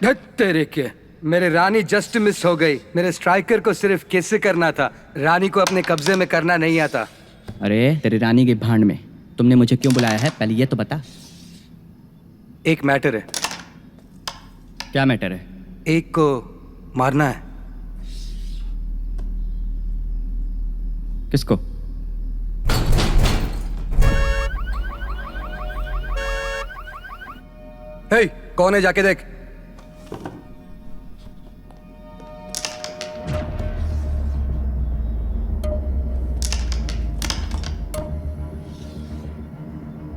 धत तेरे के, मेरे रानी जस्ट मिस हो गई। मेरे स्ट्राइकर को सिर्फ किस करना था, रानी को अपने कब्जे में करना नहीं आता। अरे तेरी रानी की भांड में तुमने मुझे क्यों बुलाया है, पहले ये तो बता। एक मैटर है। क्या मैटर है? एक को मारना है। किसको? हे, कौन है जाके देख।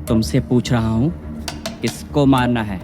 तुमसे पूछ रहा हूं किसको मारना है।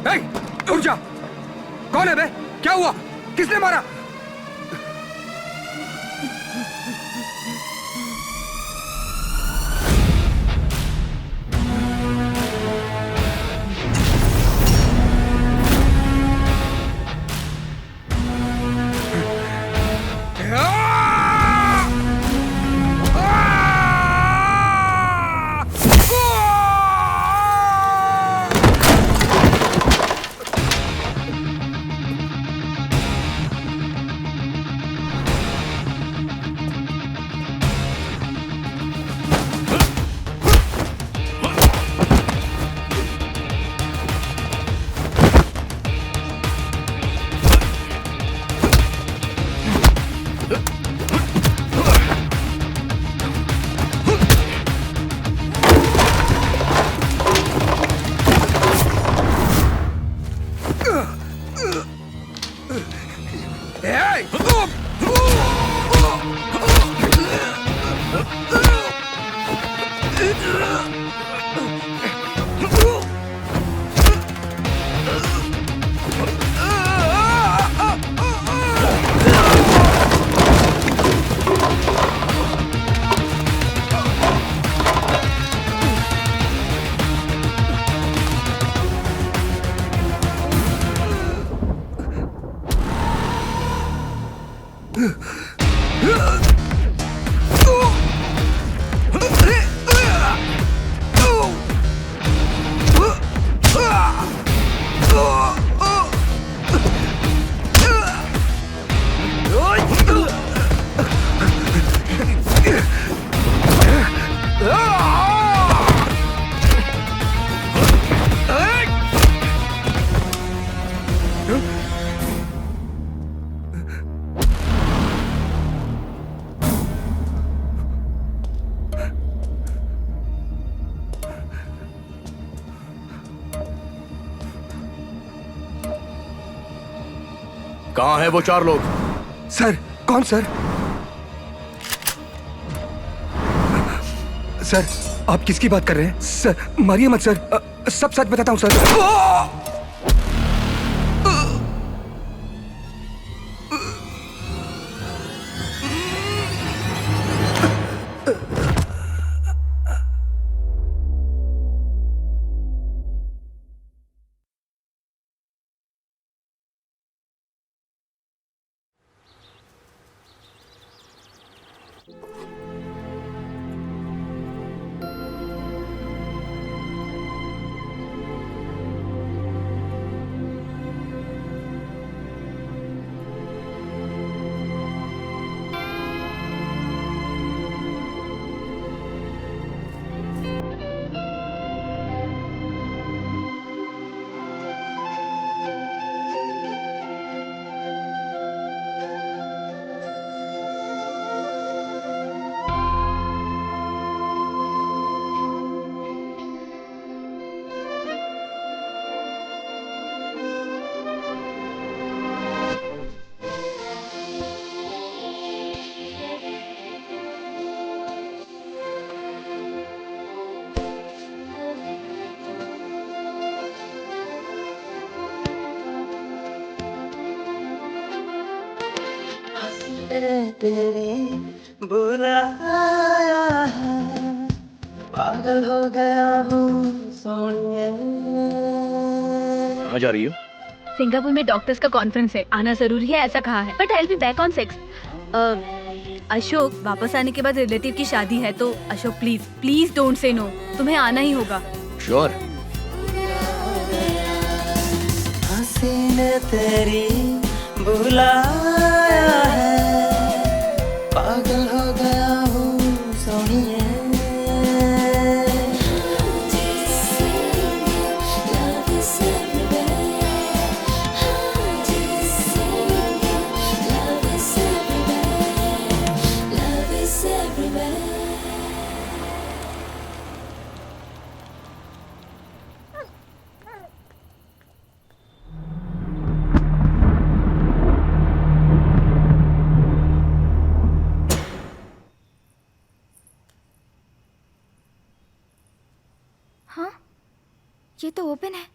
हे, उठ जा। कौन है बे? क्या हुआ? किसने मारा? कहाँ है वो चार लोग? सर, कौन सर? सर, आप किसकी बात कर रहे हैं? सर, मारिए मत सर। सब सच बताता हूँ सर। तेरी बुलाया है, पागल हो गया हूँ सोनिए। कहाँ जा रही हो? सिंगापुर में डॉक्टर्स का कॉन्फ्रेंस है, आना जरूरी है ऐसा कहा है, but I will be back on 6। Ashok, वापस आने के बाद रिलेटिव की शादी है, तो Ashok please please don't say no, तुम्हें आना ही होगा। श्योर। हंसी ने तेरी बुलाया है, पागल हो गया हूँ सोनिए। हाँ, ये तो ओपन है,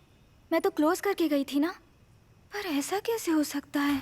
मैं तो क्लोज करके गई थी ना, पर ऐसा कैसे हो सकता है?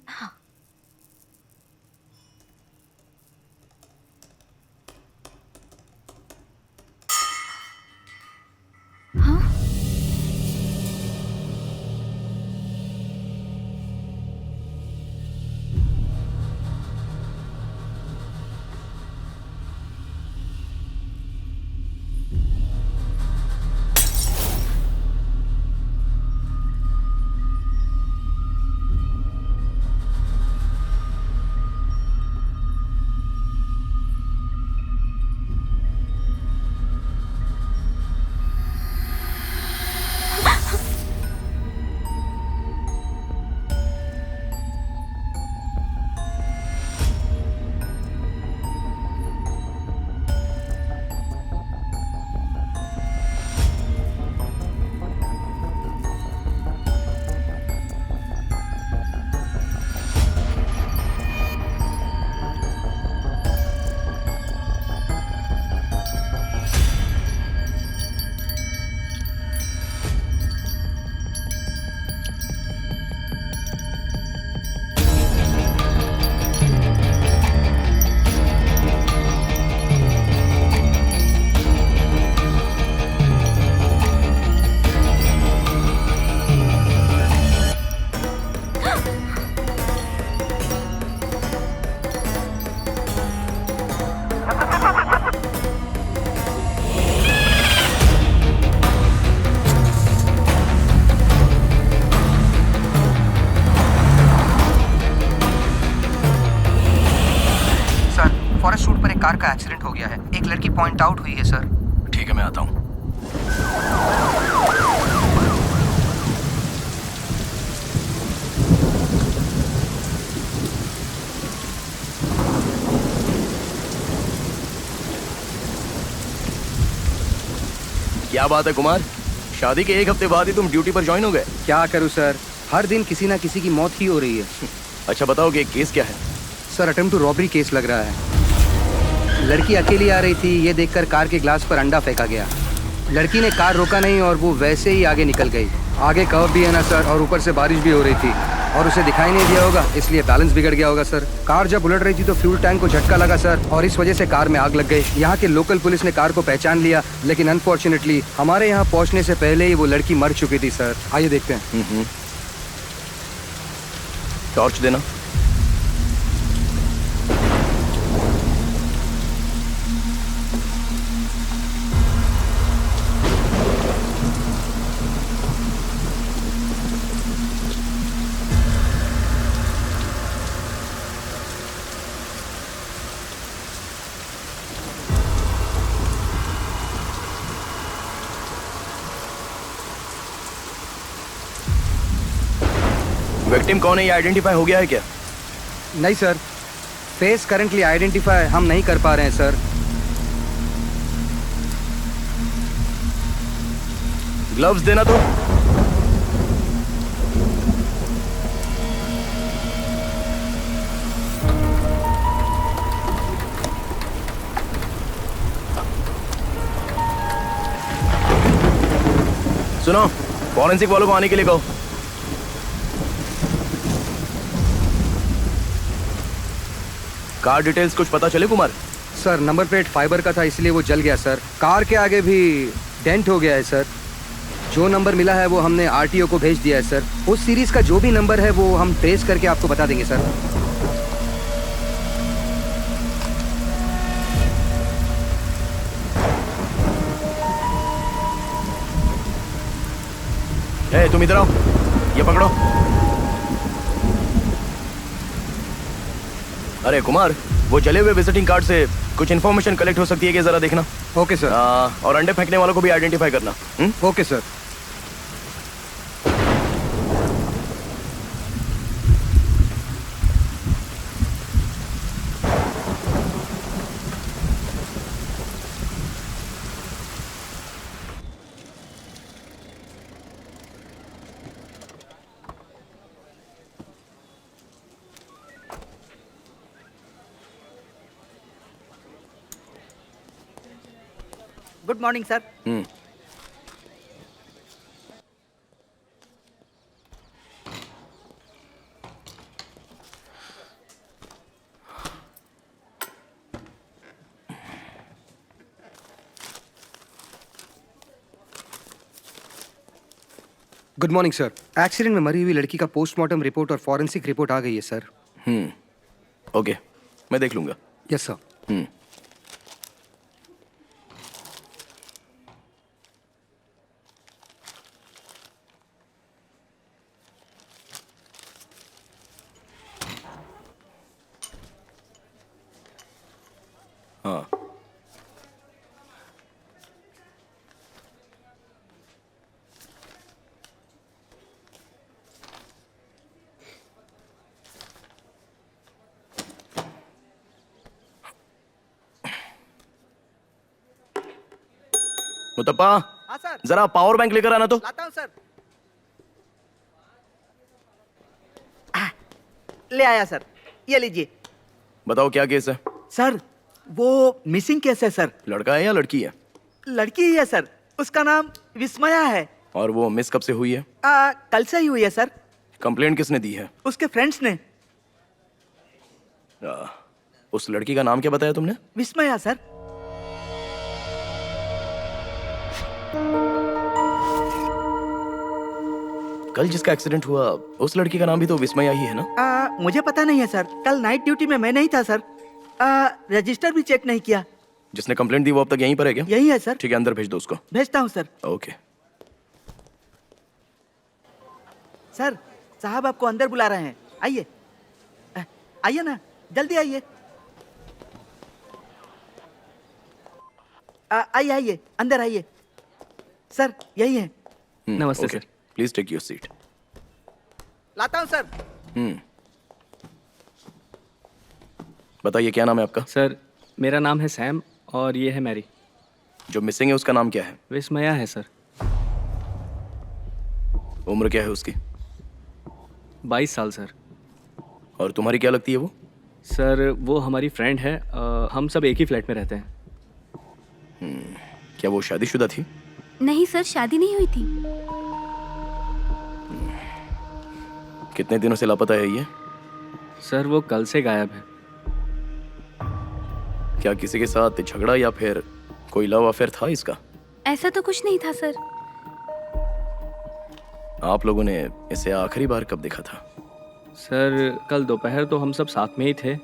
हाँ। हाँ? फॉरेस्ट रूट पर एक कार का एक्सीडेंट हो गया है, एक लड़की पॉइंट आउट हुई है सर। ठीक है, मैं आता हूँ। क्या बात है कुमार, शादी के एक हफ्ते बाद ही तुम ड्यूटी पर ज्वाइन हो गए? क्या करूं सर, हर दिन किसी ना किसी की मौत ही हो रही है। अच्छा बताओ कि केस क्या है? Sir attempt to robbery case लग रहा है। लड़की अकेली आ रही थी, ये देखकर कार के ग्लास पर अंडा फेंका गया। लड़की ने कार रोका नहीं और वो वैसे ही आगे निकल गई। आगे कर्व भी है ना सर, और ऊपर से बारिश भी हो रही थी और उसे दिखाई नहीं दिया होगा, इसलिए बैलेंस बिगड़ गया होगा सर। कार जब उलट रही थी तो फ्यूल टैंक को झटका लगा सर, और इस वजह से कार में आग लग गई। यहाँ के लोकल पुलिस ने कार को पहचान लिया, लेकिन अनफॉर्चुनेटली हमारे यहाँ पहुँचने से पहले ही वो लड़की मर चुकी थी सर। आइए देखते हैं। टॉर्च देना। विक्टिम कौन है ये आइडेंटिफाई हो गया है क्या? नहीं सर, फेस करंटली आइडेंटिफाई हम नहीं कर पा रहे हैं सर। ग्लव्स देना तो। सुनो, फॉरेंसिक वालों को आने के लिए कहो। कार डिटेल्स कुछ पता चले Kumar? Sir number plate fibre का था इसलिए वो जल गया सर। कार के आगे भी डेंट हो गया है सर। जो नंबर मिला है वो हमने आरटीओ को भेज दिया है सर। उस सीरीज का जो भी नंबर है वो हम ट्रेस करके आपको बता देंगे सर। ए, तुम इधर आओ, ये पकड़ो। अरे कुमार, वो जले हुए विजिटिंग कार्ड से कुछ इन्फॉर्मेशन कलेक्ट हो सकती है कि जरा देखना। Okay sir. और अंडे फेंकने वालों को भी आइडेंटिफाई करना। Okay sir. Good morning sir. Good morning sir. Accident में मरी हुई लड़की का पोस्टमार्टम रिपोर्ट और फॉरेंसिक रिपोर्ट आ गई है सर। ओके, मैं देख लूंगा। Yes sir. हाँ, मुतप्पा, हाँ सर, जरा पावर बैंक लेकर आना तो। लाता हूँ सर। ले आया सर, ये लीजिए। बताओ क्या केस है? सर वो मिसिंग केस है सर। लड़का है या लड़की है? लड़की ही है सर, उसका नाम विस्मया है। और वो मिस कब से हुई है? कल से ही हुई है सर। कंप्लेंट किसने दी है? उसके फ्रेंड्स ने। उस लड़की का नाम क्या बताया तुमने? विस्मया सर। कल जिसका एक्सीडेंट हुआ उस लड़की का नाम भी तो विस्मया ही है ना? मुझे पता नहीं है सर, कल नाइट ड्यूटी में मैं नहीं था सर। रजिस्टर भी चेक नहीं किया। जिसने कंप्लेंट दी वो अब तक यहीं पर है क्या? यही है सर। ठीक है, अंदर भेज दो उसको। भेजता हूँ सर। ओके। सर साहब आपको अंदर बुला रहे हैं, आइए। आइए ना, जल्दी आइए। आइए आइए, अंदर आइए। सर यही है। नमस्ते okay, sir. Please take your seat. लाता हूँ सर। बताइए क्या नाम है आपका? सर मेरा नाम है सैम और ये है मैरी। जो मिसिंग है उसका नाम क्या है? विस्मया है सर। उम्र क्या है उसकी? 22 साल सर। और तुम्हारी क्या लगती है वो? सर वो हमारी फ्रेंड है, हम सब एक ही फ्लैट में रहते हैं। क्या वो शादीशुदा थी? नहीं सर, शादी नहीं हुई थी। कितने दिनों से लापता है ये? सर वो कल से गायब है। क्या किसी के साथ झगड़ा या फिर कोई लव अफेयर था इसका? ऐसा तो कुछ नहीं था सर। आप लोगों ने इसे आखिरी बार कब देखा था? सर कल दोपहर तो हम सब साथ में ही थे।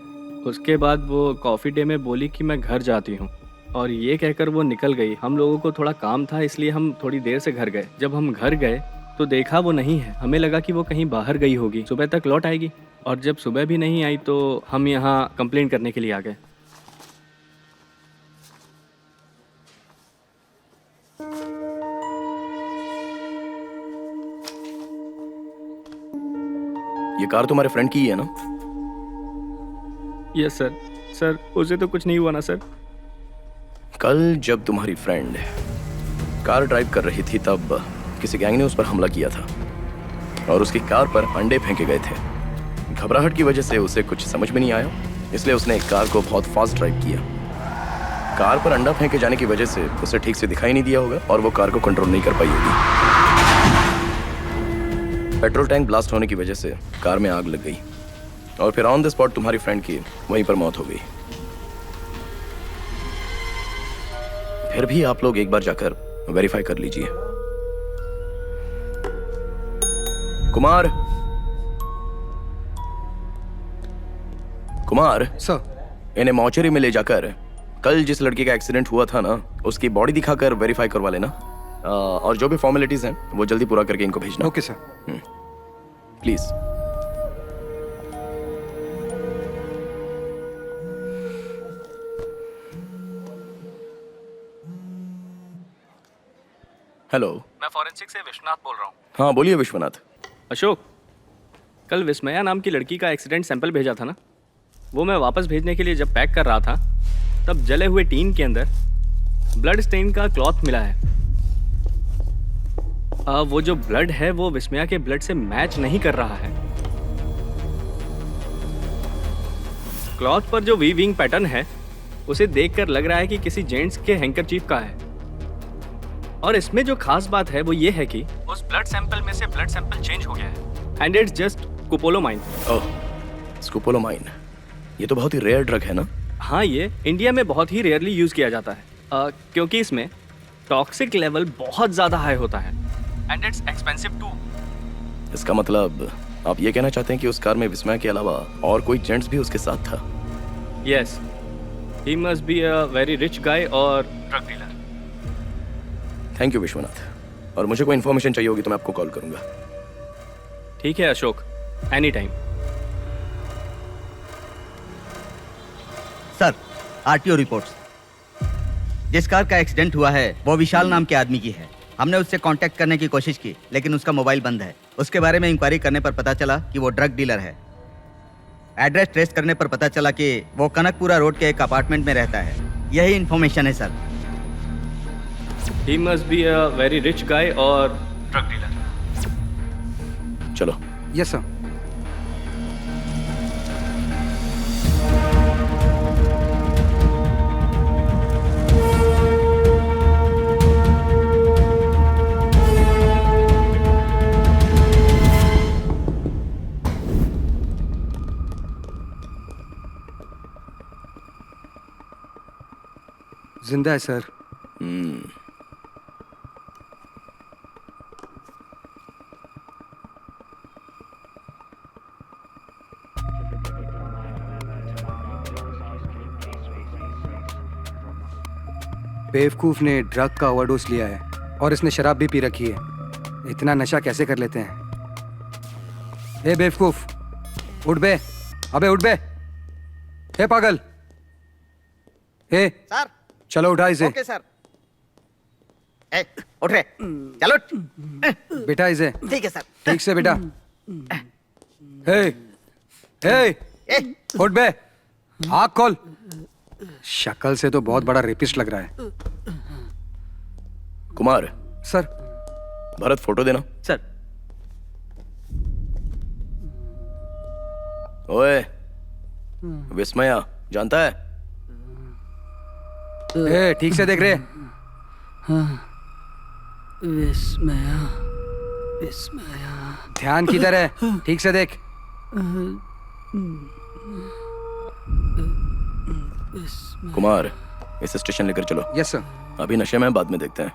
उसके बाद वो कॉफ़ी डे में बोली कि मैं घर जाती हूँ और ये कहकर वो निकल गई। हम लोगों को थोड़ा काम था इसलिए हम थोड़ी देर से घर गए। जब हम घर गए तो देखा वो नहीं है। हमें लगा कि वो कहीं बाहर गई होगी, सुबह तक लौट आएगी। और जब सुबह भी नहीं आई तो हम यहाँ कंप्लेंट करने के लिए आ गए। ये कार तुम्हारे फ्रेंड की ही है ना? Yes sir. सर उसे तो कुछ नहीं हुआ ना सर? कल जब तुम्हारी फ्रेंड कार ड्राइव कर रही थी तब किसी गैंग ने उस पर हमला किया था और उसकी कार पर अंडे फेंके गए थे। घबराहट की वजह से उसे कुछ समझ में नहीं आया, इसलिए उसने कार को बहुत फास्ट ड्राइव किया। कार पर अंडा फेंके जाने की वजह से उसे ठीक से दिखाई नहीं दिया होगा और वो कार को कंट्रोल नहीं कर पाई होगी। पेट्रोल टैंक ब्लास्ट होने की वजह से कार में आग लग गई और फिर ऑन द स्पॉट तुम्हारी फ्रेंड की वहीं पर मौत हो गई। फिर भी आप लोग एक बार जाकर वेरीफाई कर लीजिए। कुमार सर। इन्हें मॉर्चरी में ले जाकर कल जिस लड़की का एक्सीडेंट हुआ था ना, उसकी बॉडी दिखाकर वेरीफाई करवा लेना। और जो भी फॉर्मेलिटीज हैं वो जल्दी पूरा करके इनको भेजना। Okay sir. प्लीज। हेलो, मैं फॉरेंसिक से विश्वनाथ बोल रहा हूँ। हाँ बोलिए विश्वनाथ। अशोक, कल विस्मया नाम की लड़की का एक्सीडेंट सैंपल भेजा था ना, वो मैं वापस भेजने के लिए जब पैक कर रहा था तब जले हुए टीन के अंदर ब्लड स्टेन का क्लॉथ मिला है। वो जो ब्लड है वो विस्मया के ब्लड से मैच नहीं कर रहा है। क्लॉथ पर जो वीविंग पैटर्न है उसे देखकर लग रहा है कि किसी जेंट्स के हैंकरचीफ का है। और इसमें जो खास बात है वो ये है कि उस ब्लड सैंपल में से ब्लड सैंपल चेंज हो गया है and it's just scopolamine. Oh, scopolamine, ये तो बहुत ही रेयर ड्रग है ना? हाँ, ये इंडिया में बहुत ही रेयरली यूज किया जाता है क्योंकि इसमें टॉक्सिक लेवल बहुत ज्यादा हाई होता है एंड इट्स एक्सपेंसिव टू। इसका मतलब आप ये कहना चाहते हैं कि उस कार में विस्मया के अलावा और कोई जेंट्स भी उसके साथ था? Yes, he must be a very rich guy और drug dealer. Thank you Vishwanath, और मुझे कोई इन्फॉर्मेशन चाहिए होगी तो मैं आपको कॉल करूंगा। ठीक है Ashok, any time. Sir, RTO reports. जिस कार का एक्सीडेंट हुआ है वो विशाल नाम के आदमी की है। हमने उससे कांटेक्ट करने की कोशिश की लेकिन उसका मोबाइल बंद है। उसके बारे में इंक्वायरी करने पर पता चला कि वो ड्रग डीलर है। एड्रेस ट्रेस करने पर पता चला कि वो कनकपुरा रोड के एक अपार्टमेंट में रहता है। यही इन्फॉर्मेशन है sir. He must be a very rich guy और ड्रग डीलर। चलो। Yes sir. जिंदा है सर। बेवकूफ ने ड्रग का ओवरडोज लिया है और इसने शराब भी पी रखी है। इतना नशा कैसे कर लेते हैं? ए बेवकूफ, उठ बे। अबे उठ बे। हे पागल। हे सर। चलो उठा इसे। Okay sir. ए, उठ रे। चलो उठ। बेटा इसे। ठीक है सर। ठीक से बेटा। हे हे ए, उठ बे। आँख खोल। शक्ल से तो बहुत बड़ा रेपिस्ट लग रहा है। कुमार। सर। भरत, फोटो देना। सर। ओए, विस्मया जानता है? ए, ठीक से देख रहे। विस्मया, विस्मया। ध्यान किधर है? ठीक से देख। कुमार, इस स्टेशन लेकर चलो। Yes sir. अभी नशे में, बाद में देखते हैं।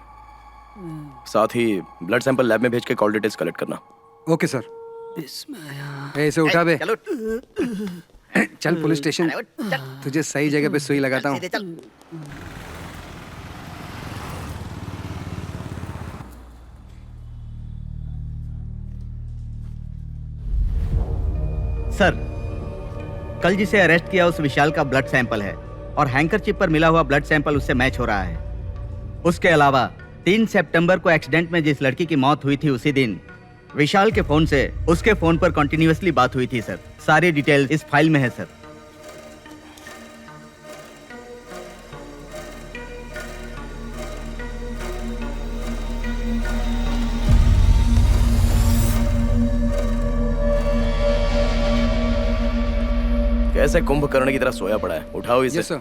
साथ ही ब्लड सैंपल लैब में भेज के कॉल डिटेल्स कलेक्ट करना। Okay sir. विस्मया। ए, इसे उठा बे। चलो उठ। चल पुलिस स्टेशन। अरे उठ, चल। तुझे सही जगह पे सुई लगाता हूँ। सीधे चल। सर, कल जिसे अरेस्ट किया उस विशाल का ब्लड सैंपल है और हैंकरचिप पर मिला हुआ ब्लड सैंपल उससे मैच हो रहा है। उसके अलावा 3 सितंबर को एक्सीडेंट में जिस लड़की की मौत हुई थी उसी दिन विशाल के फोन से उसके फोन पर कंटिन्यूअसली बात हुई थी सर। सारी डिटेल इस फाइल में है सर। कैसे कुंभकर्ण की तरह सोया पड़ा है? उठाओ इसे। Yes sir.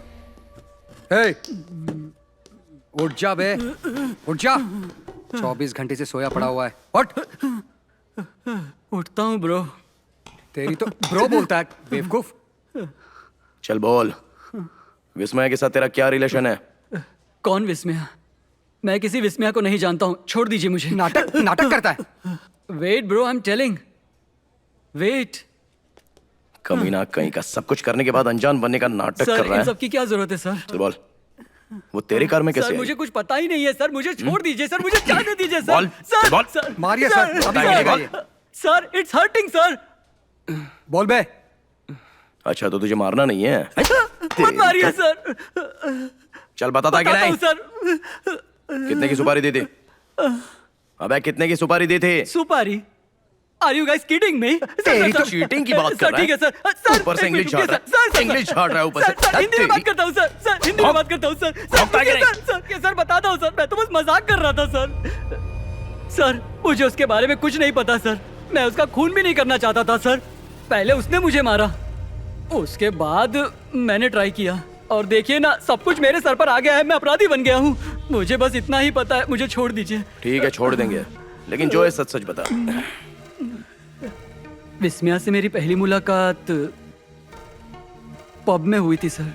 हे, उठ जा बे, उठ जा। 24 घंटे से सोया पड़ा हुआ है। उठ। उठता हूँ ब्रो। तेरी तो ब्रो बोलता है बेवकूफ। चल बोल, विस्मया के साथ तेरा क्या रिलेशन है? कौन विस्मया? मैं किसी विस्मया को नहीं जानता हूँ, छोड़ दीजिए मुझे। नाटक करता है। Wait bro, I am telling. Wait कमीना कहीं का, सब कुछ करने के बाद अनजान बनने का नाटक सर, कर रहा इन है। सब की क्या जरूरत है सर? चल बोल, वो तेरे कार में कैसे सर आई? मुझे कुछ पता ही नहीं है सर, मुझे छोड़ दीजिए सर, मुझे जाने दीजिए सर। बोल, सर बोल। सर मारिए सर, अभी मिलेगा ये। Sir it's hurting sir. बोल बे। अच्छा तो तुझे मारना नहीं है? मत मारिए सर। चल बताता कि बताता नहीं? हूँ सर। कितने की सुपारी दी थी? अबे कितने की सुपारी दी थी? सुपारी? Are you guys kidding me? तेरी तो चीटिंग की बात कर सर रहा है। ठीक है सर। सर ऊपर से एक इंग्लिश मिनट झाड़ रुकिए, सर, सर, इंग्लिश झाड़ रहा है ऊपर सर, से। सर हिंदी में बात करता हूँ सर। सर हिंदी में बात करता हूँ सर। सर भौंकता रुकिए, कि नहीं? सर सर सर बताता हूँ सर, मैं तो बस मजाक कर रहा था सर। सर मुझे उसके बारे में कुछ नहीं पता सर, मैं उसका खून भी नहीं करना चाहता था सर। पहले उसने मुझे मारा, उसके बाद मैंने ट्राई किया और देखिए ना, सब कुछ मेरे सर पर आ गया है, मैं अपराधी बन गया हूँ। मुझे बस इतना ही पता है, मुझे छोड़ दीजिए। ठीक है छोड़ देंगे, लेकिन जो है सच सच बता। विस्मया से मेरी पहली मुलाकात पब में हुई थी sir.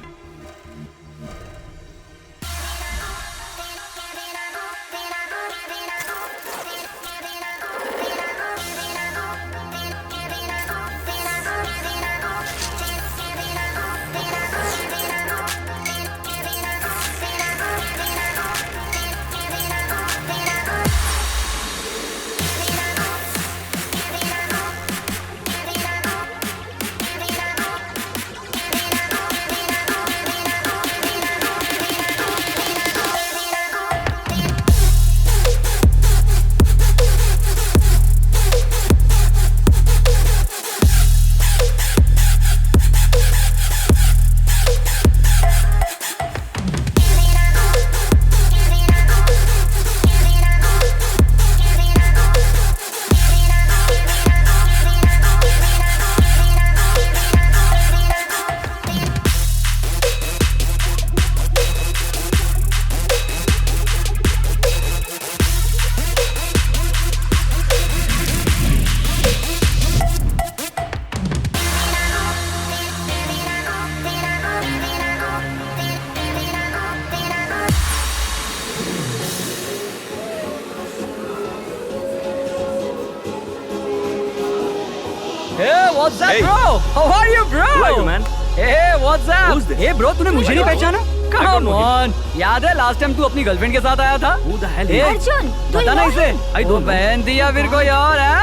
Hey, what's up, Hey. bro? How are you, bro? Who are you, man? Hey, what's up? Who's this? Hey, bro, तूने मुझे नहीं don't know. पहचाना? I don't Come know on. याद है लास्ट टाइम तू अपनी गर्लफ्रेंड के साथ आया था? Who the hell Hey, is Arjun, do पता you ना know इसे? him? I don't वो know. पहन दिया फिर कोई और है?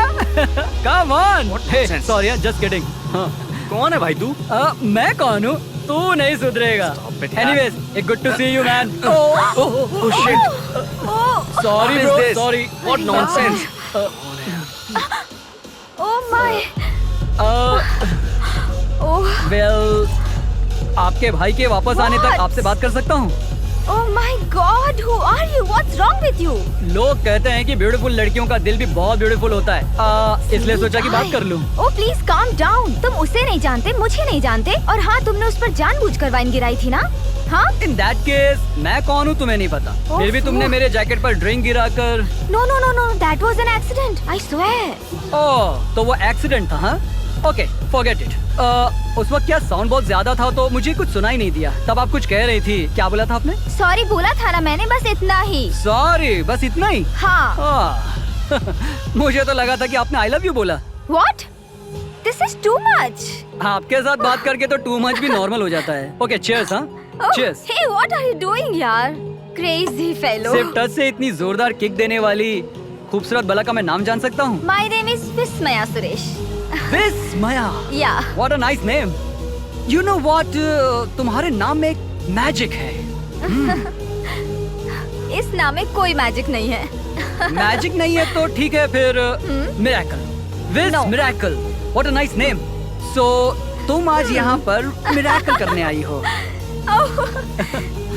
Come on. Hey, nonsense. sorry, just kidding. हाँ. कौन है भाई तू? मैं कौन हूँ? तू नहीं सुधरेगा. Stop it, यार. Anyways, it's good to see you, man. Oh shit. Sorry, What is bro. this? Sorry. What nonsense? Oh my. Oh. Well, आपके भाई के वापस आने तक What? आपसे बात कर सकता हूँ? Oh my God. Who are you? What's wrong with you? लोग कहते हैं कि ब्यूटीफुल लड़कियों का दिल भी बहुत ब्यूटीफुल होता है, इसलिए सोचा कि बात कर लूं। Oh please calm down. तुम उसे नहीं जानते, मुझे नहीं जानते, और हाँ तुमने उस पर जानबूझकर वाइन गिराई थी ना? हाँ? In that case, मैं कौन हूँ तुम्हें नहीं पता। फिर भी तुमने मेरे जैकेट पर ड्रिंक गिराकर। No no no no. That was an accident. I swear. ओह, तो वो एक्सीडेंट था, हाँ? Okay, forget it. उस वक्त क्या साउंड बहुत ज्यादा था तो मुझे कुछ सुनाई नहीं दिया। तब आप कुछ कह रही थी, क्या बोला था आपने? Sorry बोला था ना मैंने, बस इतना ही। सॉरी, बस इतना ही? हाँ। मुझे तो लगा था कि आपने आई लव यू बोला। What? This is too much. आपके साथ बात करके तो टू मच भी नॉर्मल हो जाता है। ओके, चीयर्स, हाँ? Oh, cheers. hey, what are you doing यार? Crazy fellow. सिर्फ टच से इतनी जोरदार किक देने वाली खूबसूरत बला का मैं नाम जान सकता हूँ? My name is Vismaya Suresh. Vismaya. Yeah. What a nice name. You know what? तुम्हारे नाम में एक मैजिक है। इस नाम में कोई मैजिक नहीं है। मैजिक नहीं है तो ठीक है फिर मिरेकल। विस No. Miracle, what a nice name. So तुम आज यहाँ पर मिरेकल करने आई हो।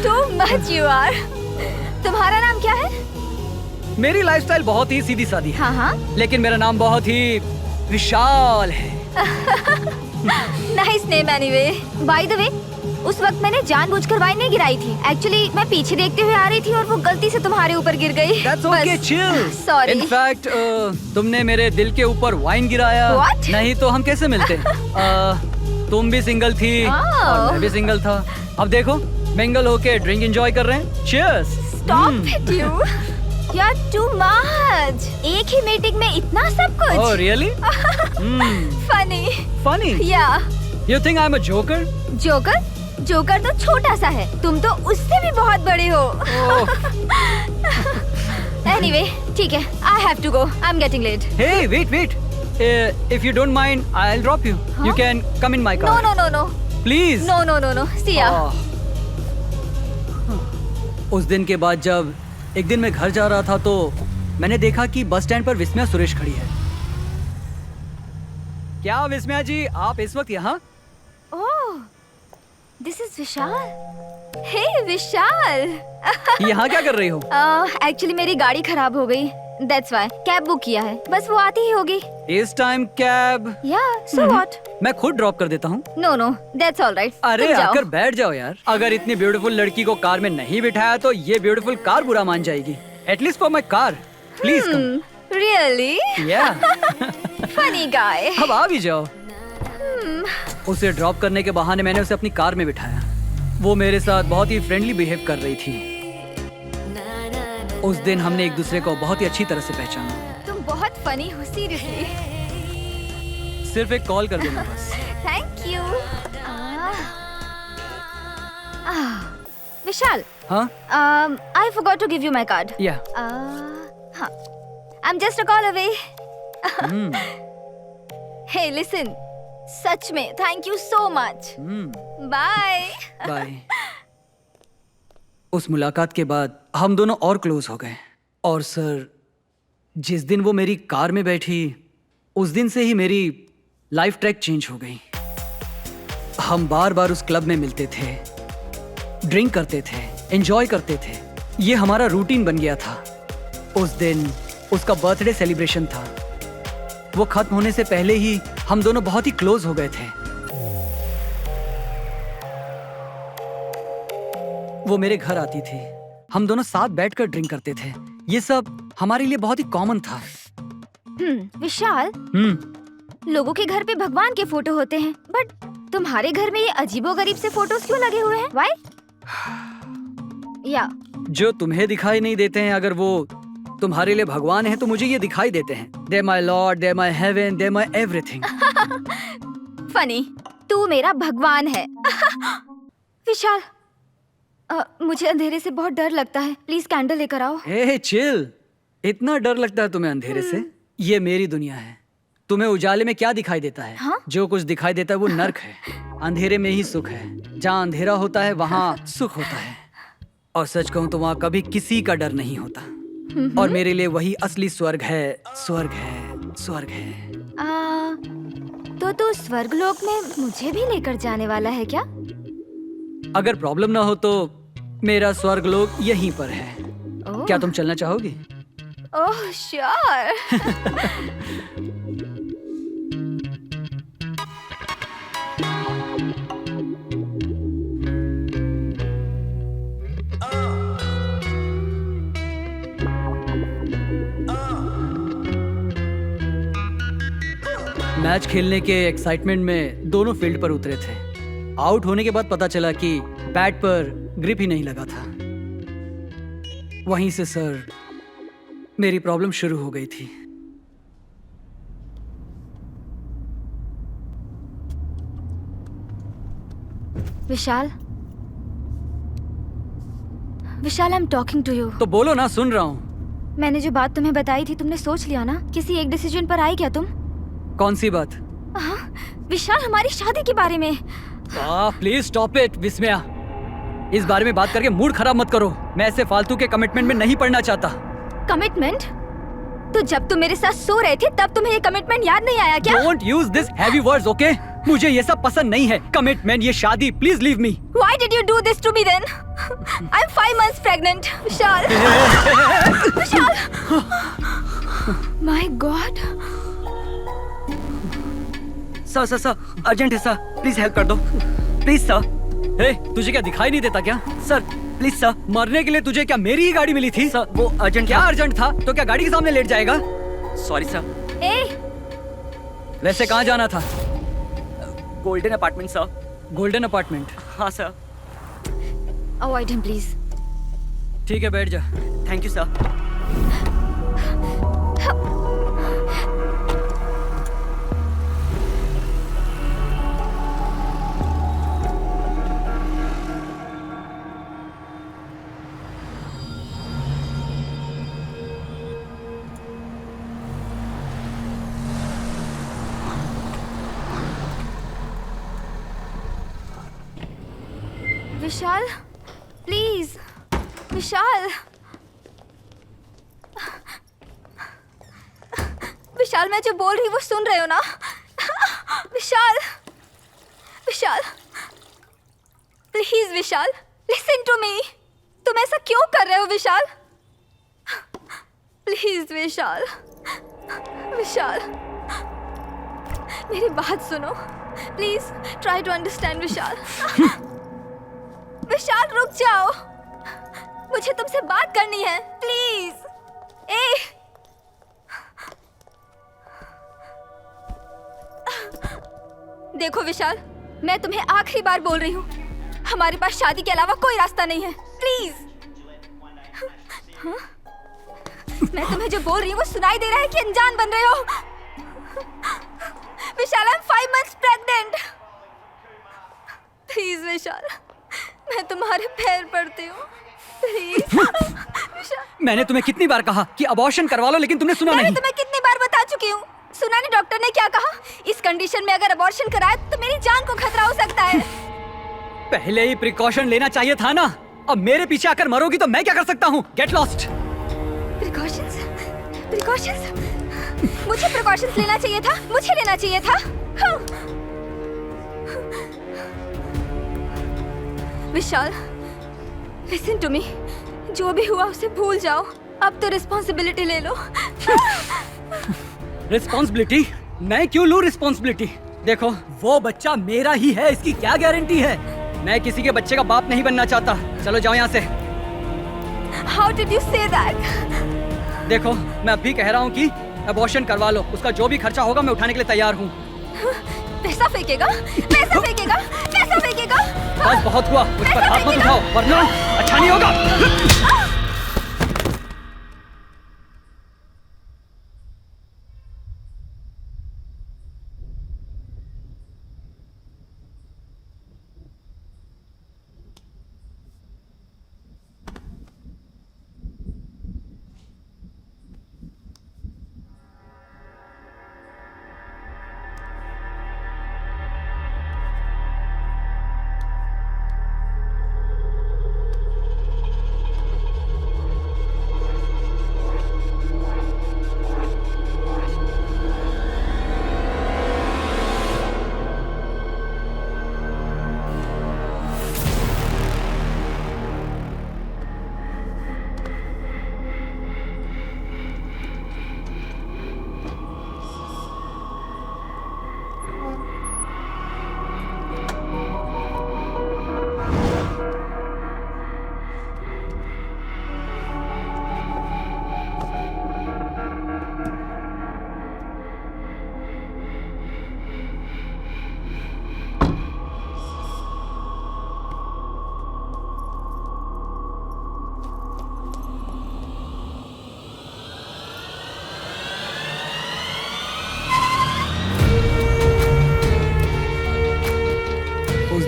Too much you are. तुम्हारा नाम क्या है? मेरी लाइफस्टाइल बहुत ही सीधी सादी है, हाँ हाँ, लेकिन मेरा नाम बहुत ही विशाल है। Nice name anyway. By the way, उस वक्त मैंने जानबूझकर वाइन नहीं गिराई थी। एक्चुअली मैं पीछे देखते हुए आ रही थी और वो गलती से तुम्हारे ऊपर गिर गई। That's okay, chill. Sorry. In fact, तुमने मेरे दिल के ऊपर वाइन गिराया। What? नहीं तो हम कैसे मिलते? तुम भी सिंगल थी और मैं भी सिंगल था। अब देखो, मिंगल होके ड्रिंक एंजॉय कर रहे हैं। Cheers. Stop it, you. You're too much. एक ही मीटिंग में इतना सब कुछ। Oh, really? Funny. Funny. Yeah. You think I'm a joker? Joker? Joker तो छोटा सा है, तुम तो उससे भी बहुत बड़े हो। Oh. Anyway, ठीक है, I have to go. I'm getting late. Hey, wait. If you don't mind, I'll drop you. You can come in my car. No. Please. No. See ya. उस दिन के बाद जब एक दिन मैं घर जा रहा था तो मैंने देखा कि बस स्टैंड पर विस्मया सुरेश खड़ी है। क्या विस्मया जी, आप इस वक्त यहाँ? Oh, this is Vishal. Hey विशाल। यहाँ क्या कर रही हो? एक्चुअली मेरी गाड़ी खराब हो गई, that's why कैब बुक किया है, बस वो आती ही होगी। इस time cab? Yeah, so what? मैं खुद ड्रॉप कर देता हूँ। No, that's all right. अरे तुम जाओ। आकर बैठ जाओ यार। अगर इतनी ब्यूटीफुल लड़की को कार में नहीं बिठाया तो ये ब्यूटीफुल कार बुरा मान जाएगी। At least for my car, please come. Really? Yeah. Funny guy. अब आ भी जाओ। उसे ड्रॉप करने के बहाने मैंने उसे अपनी कार में बिठाया। वो मेरे साथ बहुत ही फ्रेंडली बिहेव कर रही थी। उस दिन हमने एक दूसरे को बहुत ही अच्छी तरह से पहचाना। तुम बहुत फनी हो, सीरियसली। सिर्फ एक कॉल कर देना बस। Thank you. विशाल, हाँ? I forgot to give you my card. या। हाँ, I'm just a call away. Hey, listen. सच में, thank you so much. Bye. Bye. उस मुलाकात के बाद हम दोनों और क्लोज हो गए। और सर, जिस दिन वो मेरी कार में बैठी, उस दिन से ही मेरी लाइफ ट्रैक चेंज हो गई। हम बार बार उस क्लब में मिलते थे, ड्रिंक करते थे, एंजॉय करते थे। ये हमारा रूटीन बन गया था। उस दिन उसका बर्थडे सेलिब्रेशन था। वो खत्म होने से पहले ही हम दोनों बहुत ही क्लोज हो गए थे। वो मेरे घर आती थी, हम दोनों साथ बैठकर ड्रिंक करते थे। ये सब हमारे लिए बहुत ही कॉमन था। विशाल, लोगों के घर पे भगवान के फोटो होते हैं, बट तुम्हारे घर में ये अजीबोगरीब से फोटोज क्यों लगे हुए हैं? Why? या जो तुम्हें दिखाई नहीं देते हैं, अगर वो तुम्हारे लिए भगवान है तो मुझे ये दिखाई देते हैं। They're my Lord, they're my heaven, they're my everything. Funny, तू मेरा भगवान है। विशाल, मुझे अंधेरे से बहुत डर लगता है, प्लीज कैंडल लेकर आओ। हे चिल, इतना डर लगता है तुम्हें अंधेरे से? ये मेरी दुनिया है। तुम्हें उजाले में क्या दिखाई देता है? हाँ? जो कुछ दिखाई देता है वो नर्क है। अंधेरे में ही सुख है। जहाँ अंधेरा होता है वहाँ सुख होता है। और सच कहूँ तो वहाँ कभी किसी का डर नहीं होता। और मेरे लिए वही असली स्वर्ग है, स्वर्ग है, स्वर्ग है। तो तू स्वर्गलोक में मुझे भी लेकर जाने वाला है क्या? अगर प्रॉब्लम ना हो तो मेरा स्वर्गलोक यहीं पर है। ओह। क्या तुम चलना चाहोगी? Oh sure. मैच खेलने के एक्साइटमेंट में दोनों फील्ड पर उतरे थे। आउट होने के बाद पता चला कि बैट पर ग्रिप ही नहीं लगा था। वहीं से सर मेरी प्रॉब्लम शुरू हो गई थी। Vishal, Vishal, I am talking to you. तो बोलो ना, सुन रहा हूँ। मैंने जो बात तुम्हें बताई थी, तुमने सोच लिया ना? किसी एक डिसीजन पर आई क्या तुम? कौन सी बात? विशाल, हमारी शादी के बारे में। प्लीज स्टॉप इट विस्मया। इस बारे में बात करके मूड खराब मत करो। मैं ऐसे फालतू के कमिटमेंट में नहीं पड़ना चाहता। कमिटमेंट? तो जब तुम मेरे साथ सो रहे थे तब तुम्हें ये कमिटमेंट याद नहीं आया क्या? Don't use this heavy words, okay? मुझे ये सब पसंद नहीं है। कमिटमेंट, ये शादी, please leave me. Why did you do this to me then? I'm 5 months pregnant, Vishal. Vishal. My God. Sir urgent है सर, प्लीज हेल्प कर दो प्लीज सर। ए, तुझे क्या दिखाई नहीं देता क्या? सर प्लीज सर, मरने के लिए तुझे क्या मेरी ही गाड़ी मिली थी? सर वो अर्जेंट क्या अर्जेंट था? तो क्या गाड़ी के सामने लेट जाएगा? Sorry sir. ए, वैसे कहाँ जाना था? Golden apartment sir. Golden apartment? हाँ सर। avoid him please. ठीक है, बैठ जा। Thank you sir. Vishal, please Vishal. Vishal, मैं जो बोल रही हूँ वो सुन रहे हो ना? Vishal, Vishal, please Vishal, listen to me. तुम ऐसा क्यों कर रहे हो विशाल? प्लीज विशाल, विशाल, मेरी बात सुनो प्लीज। ट्राई टू अंडरस्टैंड विशाल। विशाल रुक जाओ, मुझे तुमसे बात करनी है प्लीज। ए, देखो विशाल, मैं तुम्हें आखिरी बार बोल रही हूँ, हमारे पास शादी के अलावा कोई रास्ता नहीं है, प्लीज। हाँ? मैं तुम्हें जो बोल रही हूँ वो सुनाई दे रहा है कि अनजान बन रहे हो? Vishal, I am 5 months pregnant। Please Vishal, मैं तुम्हारे पैर पड़ती हूँ, प्लीज। विशाल, मैंने तुम्हें कितनी बार कहा कि अबॉर्शन करवा लो, लेकिन तुमने सुना मैंने नहीं। तुम्हें कितनी बार बता चुकी हूँ। सुना नहीं डॉक्टर ने क्या कहा? इस कंडीशन में अगर अबॉर्शन कराए तो मेरी जान को खतरा हो सकता है। पहले ही प्रिकॉशन लेना चाहिए था ना। अब मेरे पीछे आकर मरोगी तो मैं क्या कर सकता हूँ? Get lost. प्रिकॉशंस, प्रिकॉशंस, मुझे प्रिकॉशंस लेना चाहिए था, मुझे लेना चाहिए था। हाँ। विशाल, लिसन टू मी, जो भी हुआ उसे भूल जाओ। अब तो रिस्पॉन्सिबिलिटी ले लो। रिस्पॉन्सिबिलिटी? मैं क्यों लूं रिस्पॉन्सिबिलिटी? देखो, वो बच्चा मेरा ही है, इसकी क्या गारंटी है? मैं किसी के बच्चे का बाप नहीं बनना चाहता। चलो जाओ यहाँ से। How did you say that? देखो, मैं अब भी कह रहा हूँ कि अबॉर्शन करवा लो। उसका जो भी खर्चा होगा मैं उठाने के लिए तैयार हूँ। पैसा फेंकेगा, पैसा फेंकेगा, पैसा फेंकेगा। बस बहुत हुआ, उस पर हाथ मत उठाओ वरना अच्छा नहीं होगा।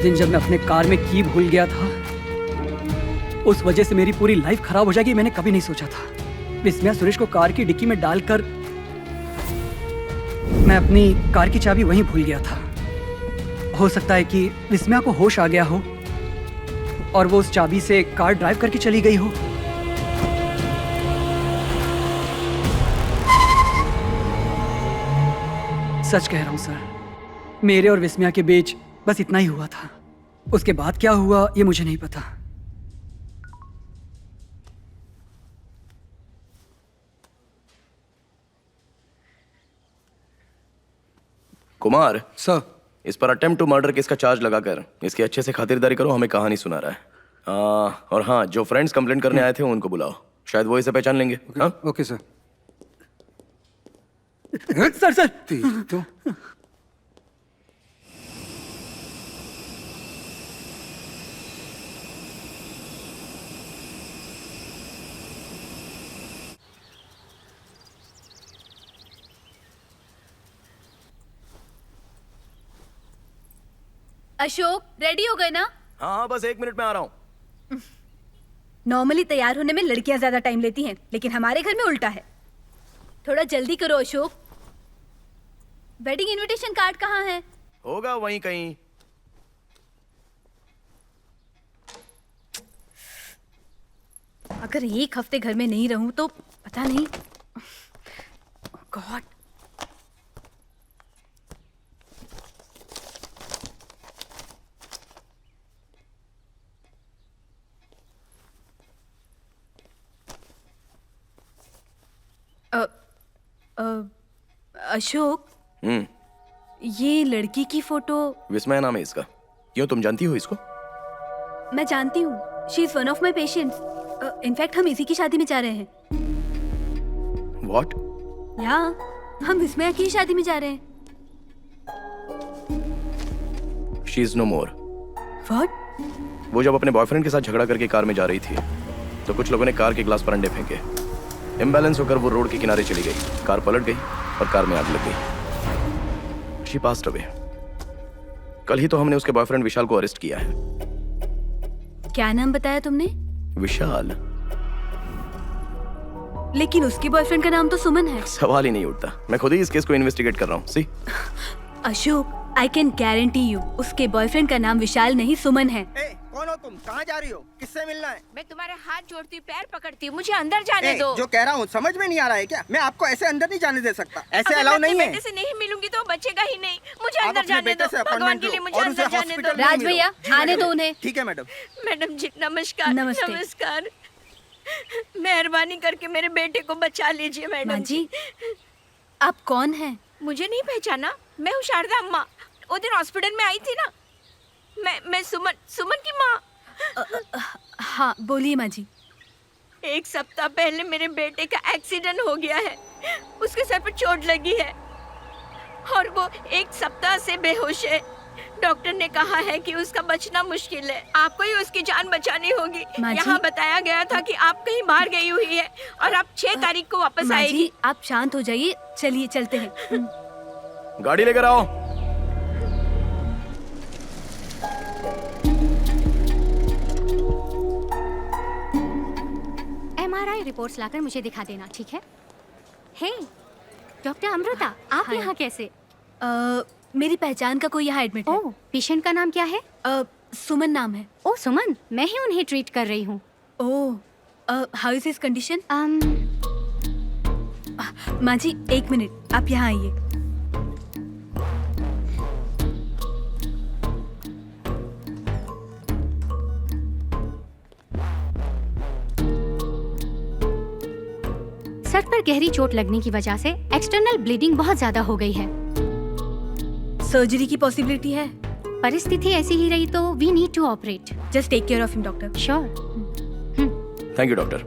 दिन जब मैं अपने कार में की भूल गया था, उस वजह से मेरी पूरी लाइफ खराब हो जाएगी, मैंने कभी नहीं सोचा था। विस्मया सुरेश को कार की डिक्की में डालकर मैं अपनी कार की चाबी वहीं भूल गया था। हो सकता है कि विस्मया को होश आ गया हो और वो उस चाबी से कार ड्राइव करके चली गई हो। सच कह रहा हूँ सर, मेरे और विस्मया के बीच बस इतना ही हुआ था। उसके बाद क्या हुआ ये मुझे नहीं पता। कुमार, सर इस पर अटेम्प्ट टू मर्डर केस का चार्ज लगाकर इसकी अच्छे से खातिरदारी करो, हमें कहानी सुना रहा है। और हाँ, जो फ्रेंड्स कंप्लेंट करने आए थे उनको बुलाओ, शायद वो इसे पहचान लेंगे। हाँ? Okay sir. सर सर तो अशोक रेडी हो गए ना? हाँ, बस 1 मिनट में आ रहा हूँ। नॉर्मली तैयार होने में लड़कियां ज्यादा टाइम लेती हैं, लेकिन हमारे घर में उल्टा है। थोड़ा जल्दी करो अशोक। वेडिंग इनविटेशन कार्ड कहाँ है? होगा वहीं कहीं। अगर एक हफ्ते घर में नहीं रहूं तो पता नहीं। गॉड। अशोक, ये लड़की की फोटो। विस्मय नाम है इसका। क्यों, तुम जानती हो इसको? मैं जानती हूँ। She is one of my patients. In fact हम इसी की शादी में जा रहे हैं। What? या हम विस्मया की शादी में जा रहे हैं। She is no more. What? वो जब अपने बॉयफ्रेंड के साथ झगड़ा करके कार में जा रही थी तो कुछ लोगों ने कार के ग्लास पर अंडे फेंके। इम्बैलेंस होकर वो रोड के किनारे चली गई, कार पलट गई और कार में आग लग गई। She passed away. कल ही तो हमने उसके बॉयफ्रेंड विशाल को अरेस्ट किया है। क्या नाम बताया तुमने? विशाल। लेकिन उसके बॉयफ्रेंड का नाम तो सुमन है। सवाल ही नहीं उठता। मैं खुद ही इस केस को इन्वेस्टिगेट कर रहा हूँ। See Ashok, I can guarantee you उसके बॉयफ्रेंड का नाम विशाल नहीं सुमन है। कौन हो तुम? कहाँ जा रही हो? किससे मिलना है? मैं तुम्हारे हाथ जोड़ती हूँ, पैर पकड़ती हूँ, मुझे अंदर जाने दो। जो कह रहा हूँ समझ में नहीं आ रहा है क्या? मैं आपको ऐसे अंदर नहीं जाने दे सकता। ऐसे अगर अलाउ मैं नहीं अपने है। बेटे से नहीं मिलूंगी तो बचेगा ही नहीं। मुझे आप अंदर अपने जाने बेटे दो, से भगवान अपॉइंटमेंट के लिए लो मुझे और उसे अंदर जाने हॉस्पिटल दो। में राज मिलो। भैया, ठीक है आने दो मैडम। उन्हें। ठीक है मैडम। मैडम जी नमस्कार। नमस्ते। नमस्कार। मेहरबानी करके मेरे बेटे को बचा लीजिए मैडम माँ जी, आप कौन हैं? मुझे नहीं पहचाना? मैं हूँ शारदा अम्मा, वो दिन हॉस्पिटल में आई थी ना। मैं सुमन की माँ। हाँ बोलिए माँ जी। 1 सप्ताह पहले मेरे बेटे का एक्सीडेंट हो गया है। उसके सर पर चोट लगी है और वो 1 सप्ताह से बेहोश है। डॉक्टर ने कहा है कि उसका बचना मुश्किल है। आपको ही उसकी जान बचानी होगी। माँ जी? यहाँ बताया गया था कि आप कहीं बाहर गई हुई है और आप 6 तारीख को वापस माँ आएगी। जी, आप शांत हो जाइए। चलिए चलते हैं। गाड़ी लेकर आओ। MRI रिपोर्ट्स लाकर मुझे दिखा देना, ठीक है? हे, डॉक्टर अमृता, आप हाँ। यहाँ कैसे? मेरी पहचान का कोई यहाँ एडमिट है। ओह, पेशेंट का नाम क्या है? सुमन नाम है। ओह सुमन, मैं ही उन्हें ट्रीट कर रही हूँ। Oh, how is his condition? um, माँ जी 1 मिनट, आप यहाँ आइए। सर पर गहरी चोट लगने की वजह से एक्सटर्नल ब्लीडिंग बहुत ज्यादा हो गई है। सर्जरी की पॉसिबिलिटी है? परिस्थिति ऐसी ही रही तो we need to operate. Just take care of him doctor. Sure. Thank you doctor.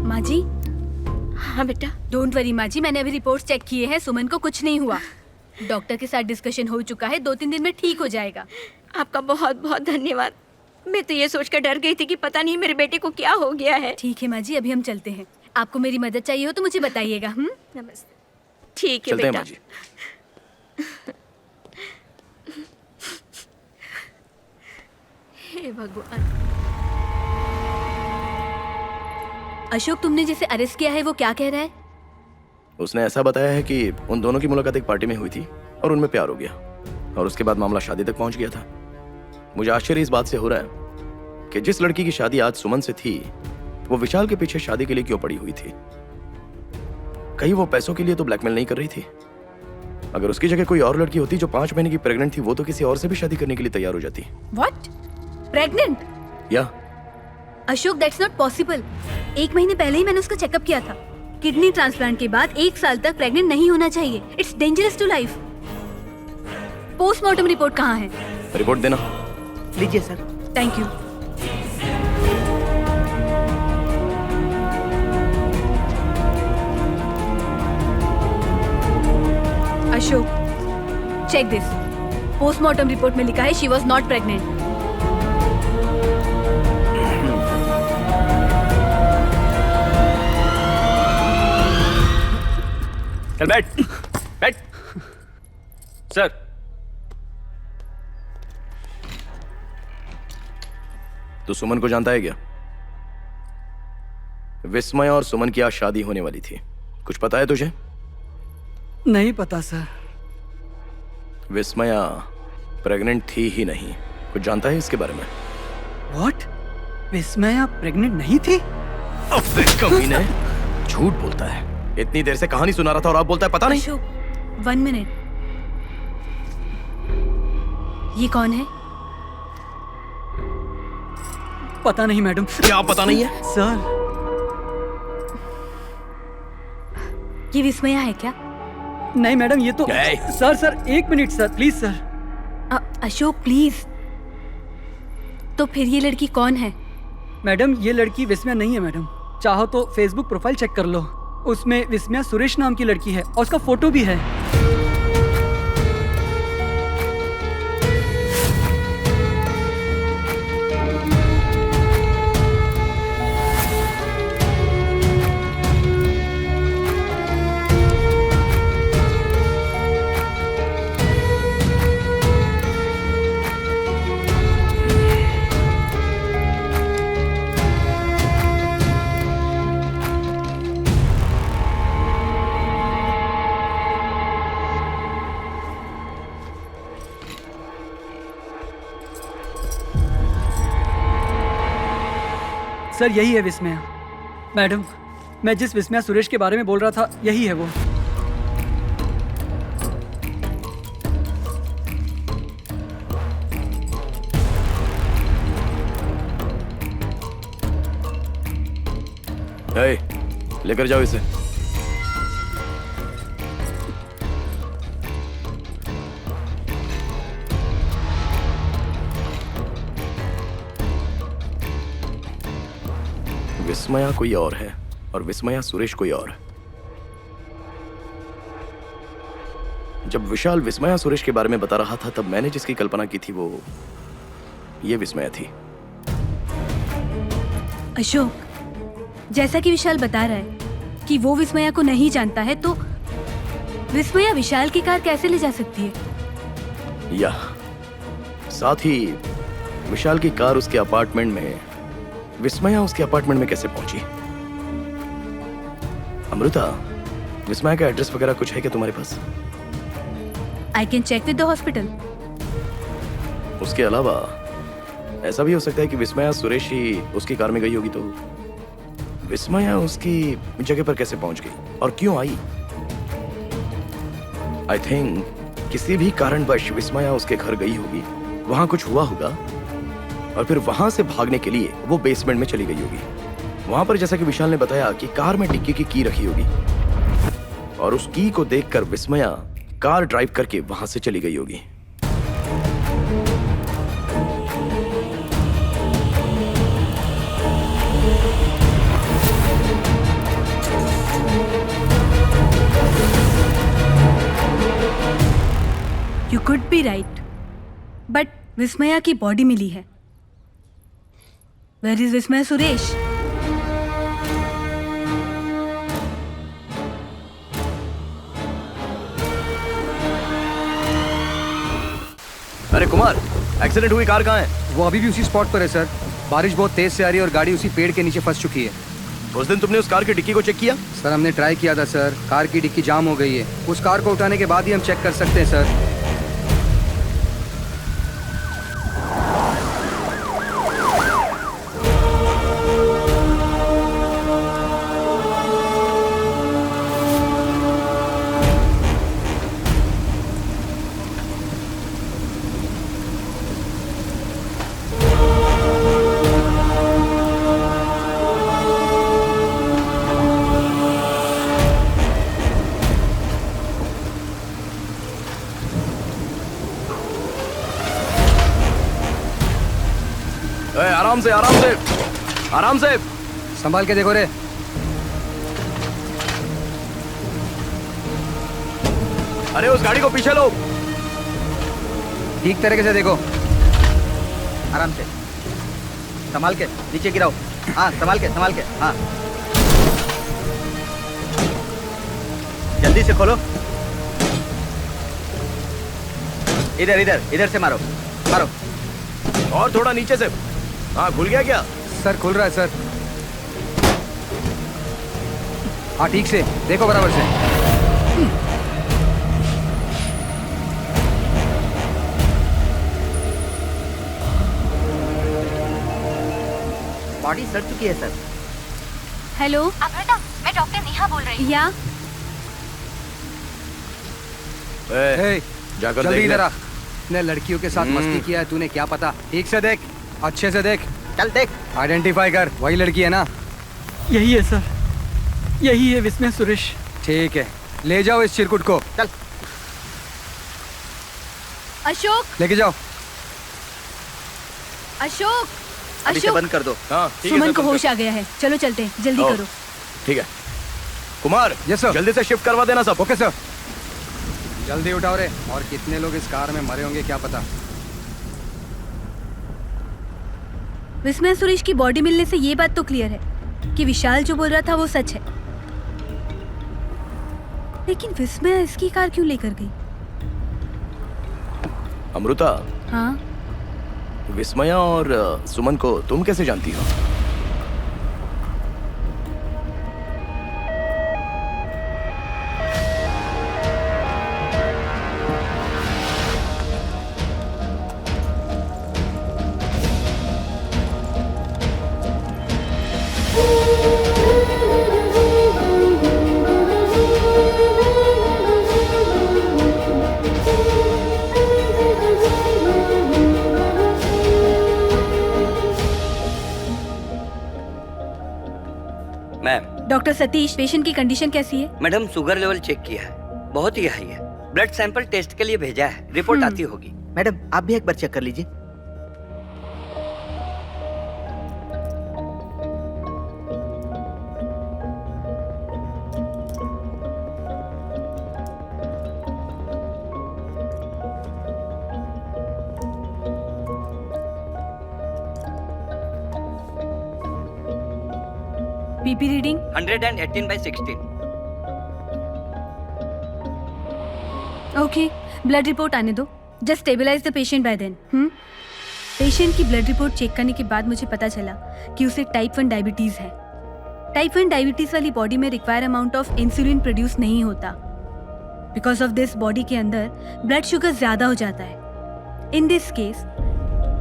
माँ जी। हाँ बेटा। डोंट वरी माँ जी, मैंने अभी रिपोर्ट्स चेक किए हैं, सुमन को कुछ नहीं हुआ। डॉक्टर के साथ डिस्कशन हो चुका है, 2-3 दिन में ठीक हो जाएगा। आपका बहुत बहुत धन्यवाद। मैं तो ये सोचकर डर गई थी कि पता नहीं मेरे बेटे को क्या हो गया है। ठीक है माँ जी, अभी हम चलते हैं। आपको मेरी मदद चाहिए हो तो मुझे बताइएगा। नमस्ते। ठीक है चलते हैं बेटा। माँ जी। हे भगवान। अशोक, तुमने जिसे अरेस्ट किया है वो क्या कह रहा है? उसने ऐसा बताया है कि उन दोनों की मुलाकात एक पार्टी में हुई थी और उनमें प्यार हो गया और उसके बाद मामला शादी तक पहुंच गया था। मुझे आश्चर्य इस बात से हो रहा है कि जिस लड़की की शादी आज सुमन से थी वो विशाल के पीछे शादी के लिए क्यों पड़ी हुई थी। कहीं वो पैसों के लिए तो ब्लैकमेल नहीं कर रही थी? अगर उसकी जगह कोई और लड़की होती जो 5 महीने की प्रेग्नेंट थी, वो तो किसी और से भी शादी करने के लिए तैयार हो जाती। व्हाट? प्रेग्नेंट? या अशोक, दैट्स नॉट पॉसिबल। 1 महीने पहले ही मैंने उसका चेकअप किया था। किडनी ट्रांसप्लांट के बाद 1 साल तक प्रेग्नेंट नहीं होना चाहिए। It's dangerous to life. Postmortem report कहाँ है? रिपोर्ट देना। लीजिए सर। Thank you. Ashok, check this. Postmortem report में लिखा है शी वॉज नॉट प्रेग्नेंट। चल बैठ बैठ। सर, तू सुमन को जानता है क्या? विस्मय और सुमन की आज शादी होने वाली थी। कुछ पता है तुझे? नहीं पता सर। विस्मया प्रेग्नेंट थी ही नहीं। कुछ जानता है इसके बारे में? व्हाट? विस्मया प्रेग्नेंट नहीं थी? अबे कमीने, झूठ बोलता है। इतनी देर से कहानी सुना रहा था और आप बोलता है पता नहीं। अशोक, 1 मिनट। ये कौन है? पता नहीं मैडम। क्या पता नहीं है? सर, ये विस्मया है क्या? नहीं मैडम, ये तो ए! Sir 1 minute sir, please sir. Ashok please. तो फिर ये लड़की कौन है? मैडम, ये लड़की विस्मया नहीं है मैडम। चाहो तो फेसबुक प्रोफाइल चेक कर लो, उसमें विस्मया सुरेश नाम की लड़की है और उसका फोटो भी है। सर, यही है विस्मया। मैडम, मैं जिस विस्मया सुरेश के बारे में बोल रहा था, यही है वो। लेकर जाओ इसे। विस्मया कोई और है और विस्मया सुरेश कोई और। जब विशाल विस्मया सुरेश के बारे में बता रहा था तब मैंने जिसकी कल्पना की थी वो ये विस्मया थी। अशोक, जैसा कि विशाल बता रहा है कि वो विस्मया को नहीं जानता है, तो विस्मया विशाल की कार कैसे ले जा सकती है? या साथ ही विशाल की कार उसके अपार्टमेंट में, विस्मया उसके अपार्टमेंट में कैसे पहुंची? अमृता, विस्मया का एड्रेस वगैरह कुछ है क्या तुम्हारे पास? I can check with the hospital. उसके अलावा ऐसा भी हो सकता है कि विस्मया सुरेश ही उसकी कार में गई होगी, तो विस्मया उसकी जगह पर कैसे पहुंच गई और क्यों आई? आई थिंक किसी भी कारणवश विस्मया उसके घर गई होगी, वहां कुछ हुआ होगा और फिर वहां से भागने के लिए वो बेसमेंट में चली गई होगी। वहां पर जैसा कि विशाल ने बताया कि कार में डिक्की की की रखी होगी और उस की को देखकर विस्मया कार ड्राइव करके वहां से चली गई होगी। You could be right, but विस्मया की बॉडी मिली है। Where is विस्मया सुरेश? अरे कुमार, एक्सीडेंट हुई कार कहाँ है? वो अभी भी उसी स्पॉट पर है सर। बारिश बहुत तेज से आ रही है और गाड़ी उसी पेड़ के नीचे फंस चुकी है। उस दिन तुमने उस कार की डिक्की को चेक किया? सर हमने ट्राई किया था सर, कार की डिक्की जाम हो गई है। उस कार को उठाने के बाद ही हम चेक कर सकते हैं सर। आराम से, आराम से, आराम से। संभाल के देखो रे। अरे उस गाड़ी को पीछे लो। ठीक तरीके से देखो। आराम से, संभाल के, नीचे गिराओ। हाँ संभाल के, हाँ। जल्दी से खोलो। इधर से मारो। और थोड़ा नीचे से। हाँ खुल गया क्या? सर खुल रहा है सर। हाँ ठीक से देखो, बराबर से। बॉडी सड़ चुकी है सर। हेलो अमृता, मैं डॉक्टर नेहा बोल रही हूँ। या हे, जाकर जल्दी देख ले। इधर आ। ने लड़कियों के साथ मस्ती किया है, तूने क्या पता। ठीक से देख, अच्छे से देख, चल देख। आइडेंटिफाई कर। वही लड़की है ना? यही है सर, यही है विस्मय सुरेश। ठीक है, ले जाओ इस चिरकुट को। चल। अशोक, लेके जाओ। अशोक, अभी से अशोक। बंद कर दो। हाँ ठीक है सुमन सर, को बंद होश कर। आ गया है, चलो चलते हैं, जल्दी ओ। करो। ठीक है कुमार। Yes sir. जल्दी से शिफ्ट करवा देना सब। Okay sir. जल्दी उठाओ रे। और कितने लोग इस कार में मरे होंगे क्या पता। विस्मय सुरेश की बॉडी मिलने से ये बात तो क्लियर है कि विशाल जो बोल रहा था वो सच है। लेकिन विस्मय इसकी कार क्यों लेकर गई? अमृता, हाँ, विस्मया और सुमन को तुम कैसे जानती हो? मैम, डॉक्टर सतीश, पेशेंट की कंडीशन कैसी है? मैडम शुगर लेवल चेक किया है, बहुत ही हाई है। ब्लड सैंपल टेस्ट के लिए भेजा है, रिपोर्ट आती होगी। मैडम आप भी एक बार चेक कर लीजिए। BP reading 118/16। Okay, blood report आने दो। Just stabilise the patient by then. Patient की ब्लड रिपोर्ट चेक करने के बाद मुझे पता चला कि उसे टाइप 1 डायबिटीज है। टाइप 1 डायबिटीज वाली बॉडी में require amount of insulin produce नहीं होता। बिकॉज ऑफ दिस बॉडी के अंदर ब्लड शुगर ज्यादा हो जाता है। In this case,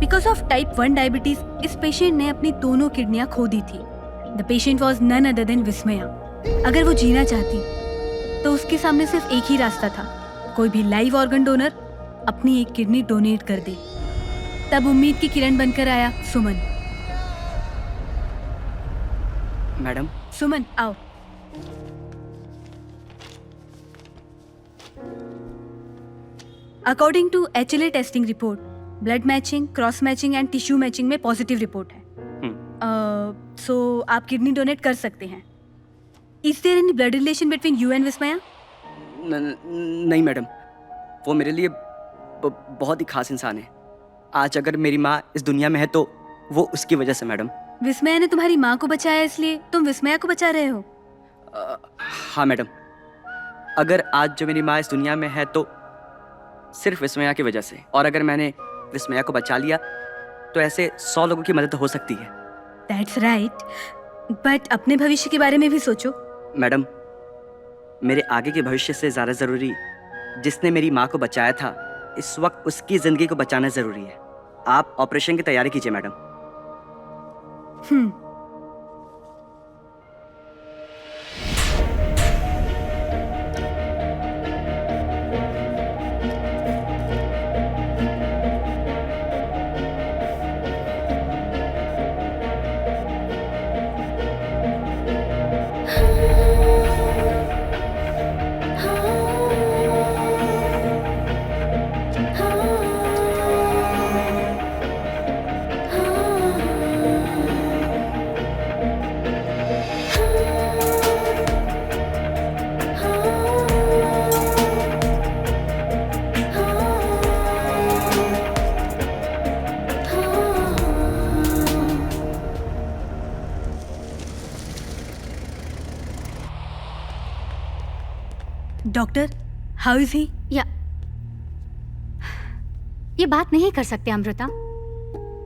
because of type 1 diabetes, इस पेशेंट ने अपनी दोनों किडनियां खो दी थी। The patient was none other than Vismaya. अगर वो जीना चाहती तो उसके सामने सिर्फ एक ही रास्ता था, कोई भी लाइव ऑर्गन डोनर अपनी एक किडनी डोनेट कर दे। तब उम्मीद की किरण बनकर आया सुमन। मैडम, सुमन आओ। According to HLA testing report, blood matching, cross matching and tissue matching में पॉजिटिव रिपोर्ट है। सो आप किडनी डोनेट कर सकते हैं। Is there any blood relation between you and Vismaya? नहीं मैडम, वो मेरे लिए बहुत ही खास इंसान है। आज अगर मेरी माँ इस दुनिया में है तो वो उसकी वजह से। मैडम, विस्मया ने तुम्हारी माँ को बचाया, इसलिए तुम विस्मया को बचा रहे हो? हाँ मैडम, अगर आज जो मेरी माँ इस दुनिया में है तो सिर्फ विस्मया की वजह से। और अगर मैंने विस्मया को बचा लिया तो ऐसे 100 लोगों की मदद हो सकती है। दैट्स राइट, बट अपने भविष्य के बारे में भी सोचो। मैडम, मेरे आगे के भविष्य से ज़्यादा ज़रूरी जिसने मेरी माँ को बचाया था, इस वक्त उसकी ज़िंदगी को बचाना ज़रूरी है। आप ऑपरेशन की तैयारी कीजिए madam. Doctor, how is he? ये बात नहीं कर सकते अमृता।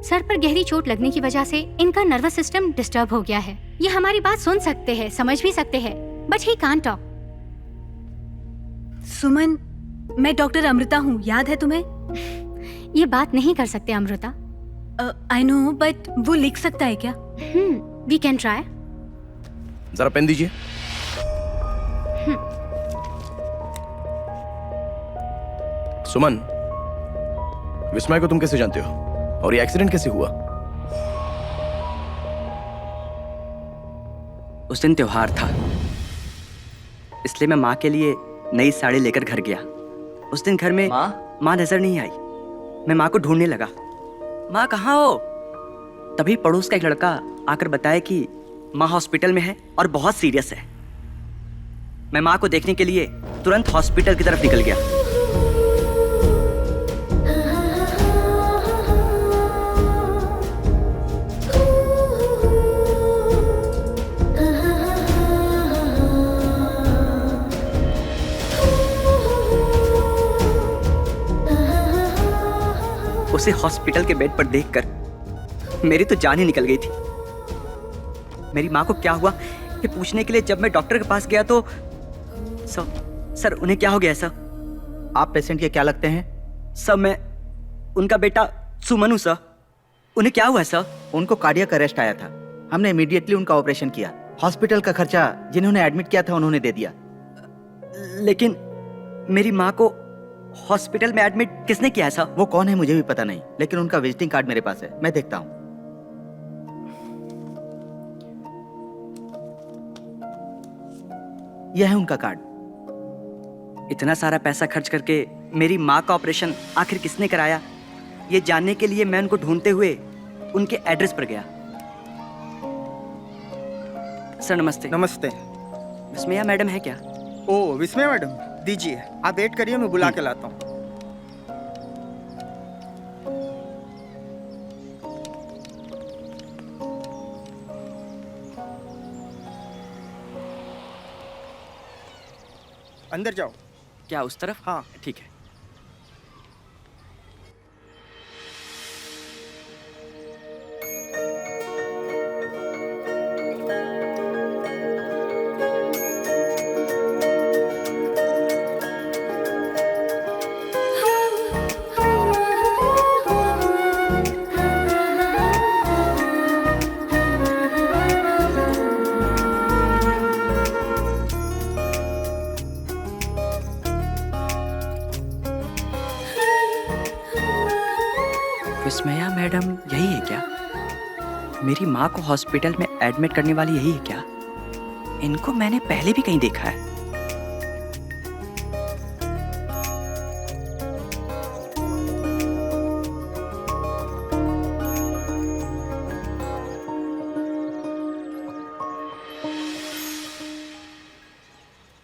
सर पर गहरी चोट लगने की वजह से इनका नर्वस सिस्टम डिस्टर्ब हो गया है। ये हमारी बात सुन सकते हैं, समझ भी सकते हैं, बट ही कांट टॉक। सुमन, मैं डॉक्टर अमृता हूँ, याद है तुम्हें? ये बात नहीं कर सकते अमृता। आई नो, बट वो लिख सकता है क्या? We can try. जरा पेन दीजिए। सुमन, विस्मय को तुम कैसे जानते हो और ये एक्सीडेंट कैसे हुआ? उस दिन त्योहार था, इसलिए मैं माँ के लिए नई साड़ी लेकर घर गया। उस दिन घर में माँ नजर नहीं आई। मैं माँ को ढूंढने लगा, माँ कहाँ हो? तभी पड़ोस का एक लड़का आकर बताया कि माँ हॉस्पिटल में है और बहुत सीरियस है। मैं माँ को देखने के लिए तुरंत हॉस्पिटल की तरफ निकल गया। उसे हॉस्पिटल के बेड पर देखकर मेरी तो जान ही निकल गई थी। मेरी माँ को क्या हुआ ये पूछने के लिए जब मैं डॉक्टर के पास गया तो सर उन्हें क्या हो गया सर? आप पेशेंट के क्या लगते हैं? सर मैं उनका बेटा सुमन हूं सर। उन्हें क्या हुआ है सर? उनको कार्डियक अरेस्ट आया था। हमने इमीडिएटली उनका ऑपरेशन किया। हॉस्पिटल का खर्चा जिन्होंने एडमिट किया था उन्होंने दे दिया। लेकिन मेरी माँ को हॉस्पिटल में एडमिट किसने किया है सर? वो कौन है मुझे भी पता नहीं, लेकिन उनका विजिटिंग कार्ड मेरे पास है, मैं देखता हूँ। यह है उनका कार्ड। इतना सारा पैसा खर्च करके मेरी माँ का ऑपरेशन आखिर किसने कराया, ये जानने के लिए मैं उनको ढूंढते हुए उनके एड्रेस पर गया। सर नमस्ते। नमस्ते। विस्मया मैडम है क्या? ओ विस्मय मैडम, दीजिए, आप वेट करिए, मैं बुला के लाता हूँ। अंदर जाओ। क्या उस तरफ? हाँ ठीक है। विस्मया मैडम यही है क्या? मेरी माँ को हॉस्पिटल में एडमिट करने वाली यही है क्या? इनको मैंने पहले भी कहीं देखा है।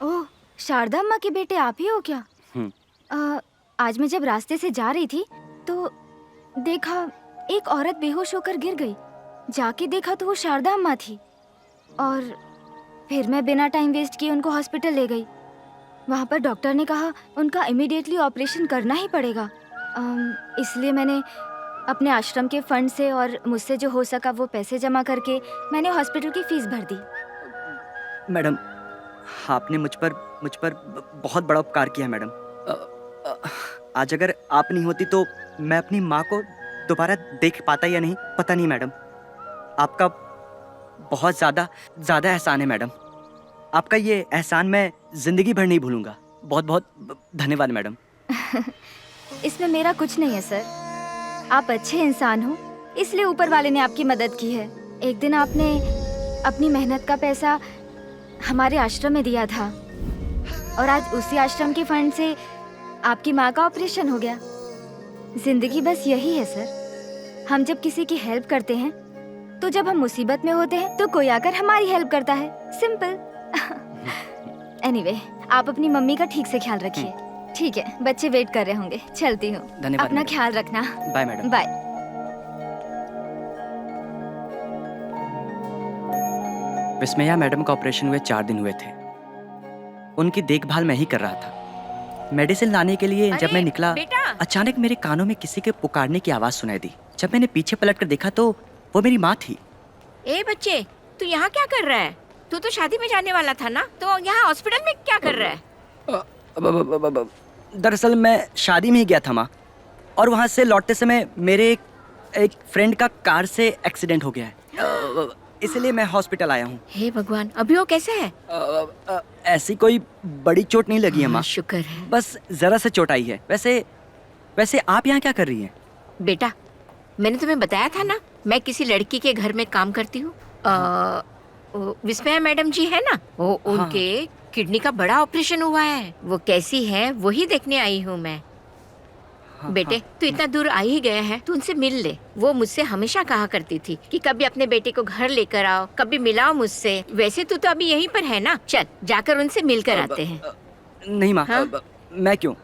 ओह, शारदा अम्मा के बेटे आप ही हो क्या? आज मैं जब रास्ते से जा रही थी तो देखा एक औरत बेहोश होकर गिर गई। जाके देखा तो वो शारदा अम्मा थी और फिर मैं बिना टाइम वेस्ट किए उनको हॉस्पिटल ले गई। वहाँ पर डॉक्टर ने कहा उनका इमीडिएटली ऑपरेशन करना ही पड़ेगा। इसलिए मैंने अपने आश्रम के फंड से और मुझसे जो हो सका वो पैसे जमा करके मैंने हॉस्पिटल की फीस भर दी। मैडम, आपने मुझ पर बहुत बड़ा उपकार किया मैडम। आज अगर आप नहीं होती तो मैं अपनी माँ को दोबारा देख पाता या नहीं पता नहीं मैडम। आपका बहुत ज़्यादा एहसान है मैडम। आपका ये एहसान मैं ज़िंदगी भर नहीं भूलूंगा। बहुत बहुत धन्यवाद मैडम। इसमें मेरा कुछ नहीं है सर। आप अच्छे इंसान हो, इसलिए ऊपर वाले ने आपकी मदद की है। एक दिन आपने अपनी मेहनत का पैसा हमारे आश्रम में दिया था और आज उसी आश्रम के फंड से आपकी माँ का ऑपरेशन हो गया। जिंदगी बस यही है सर। हम जब किसी की हेल्प करते हैं तो जब हम मुसीबत में होते हैं तो कोई आकर हमारी हेल्प करता है। सिंपल। एनीवे, आप अपनी मम्मी का ठीक से ख्याल रखिए। ठीक है, बच्चे वेट कर रहे होंगे। चलती हूँ। धन्यवाद अपना मैडम। ख्याल रखना। Bye madam. Bye. Vismaya madam का ऑपरेशन हुए 4 दिन हुए थे। उनकी देखभाल मैं ही कर रहा था। मेडिसिन लाने के लिए जब मैं निकला, अचानक मेरे कानों में किसी के पुकारने की आवाज सुनाई दी। जब मैंने पीछे पलटकर देखा तो वो मेरी माँ थी। ए बच्चे, तू यहाँ क्या कर रहा है? तू तो शादी में जाने वाला था ना, तो यहाँ हॉस्पिटल में क्या कर रहा है? दरअसल मैं शादी में ही गया था माँ, और वहाँ से लौटते समय मेरे एक फ्रेंड का कार से एक्सीडेंट हो गया है, इसलिए मैं हॉस्पिटल आया हूँ। हे भगवान, अभी वो कैसे है? ऐसी कोई बड़ी चोट नहीं लगी है माँ। शुक्र है। बस जरा से चोट आई है। वैसे आप यहाँ क्या कर रही हैं? बेटा, मैंने तुम्हें बताया था ना, मैं किसी लड़की के घर में काम करती हूँ। विस्मया मैडम जी है ना, वो उनके किडनी का बड़ा ऑपरेशन हुआ है। वो कैसी है वही देखने आई हूँ मैं। बेटे, तू इतना दूर आ ही गया है, तू उनसे मिल ले। वो मुझसे हमेशा कहा करती थी कि कभी अपने बेटे को घर लेकर आओ, कभी मिलाओ मुझसे। वैसे तू तो अभी यहीं पर है ना, चल जाकर उनसे मिलकर आते हैं। नहीं माँ, हाँ? मैं क्यों,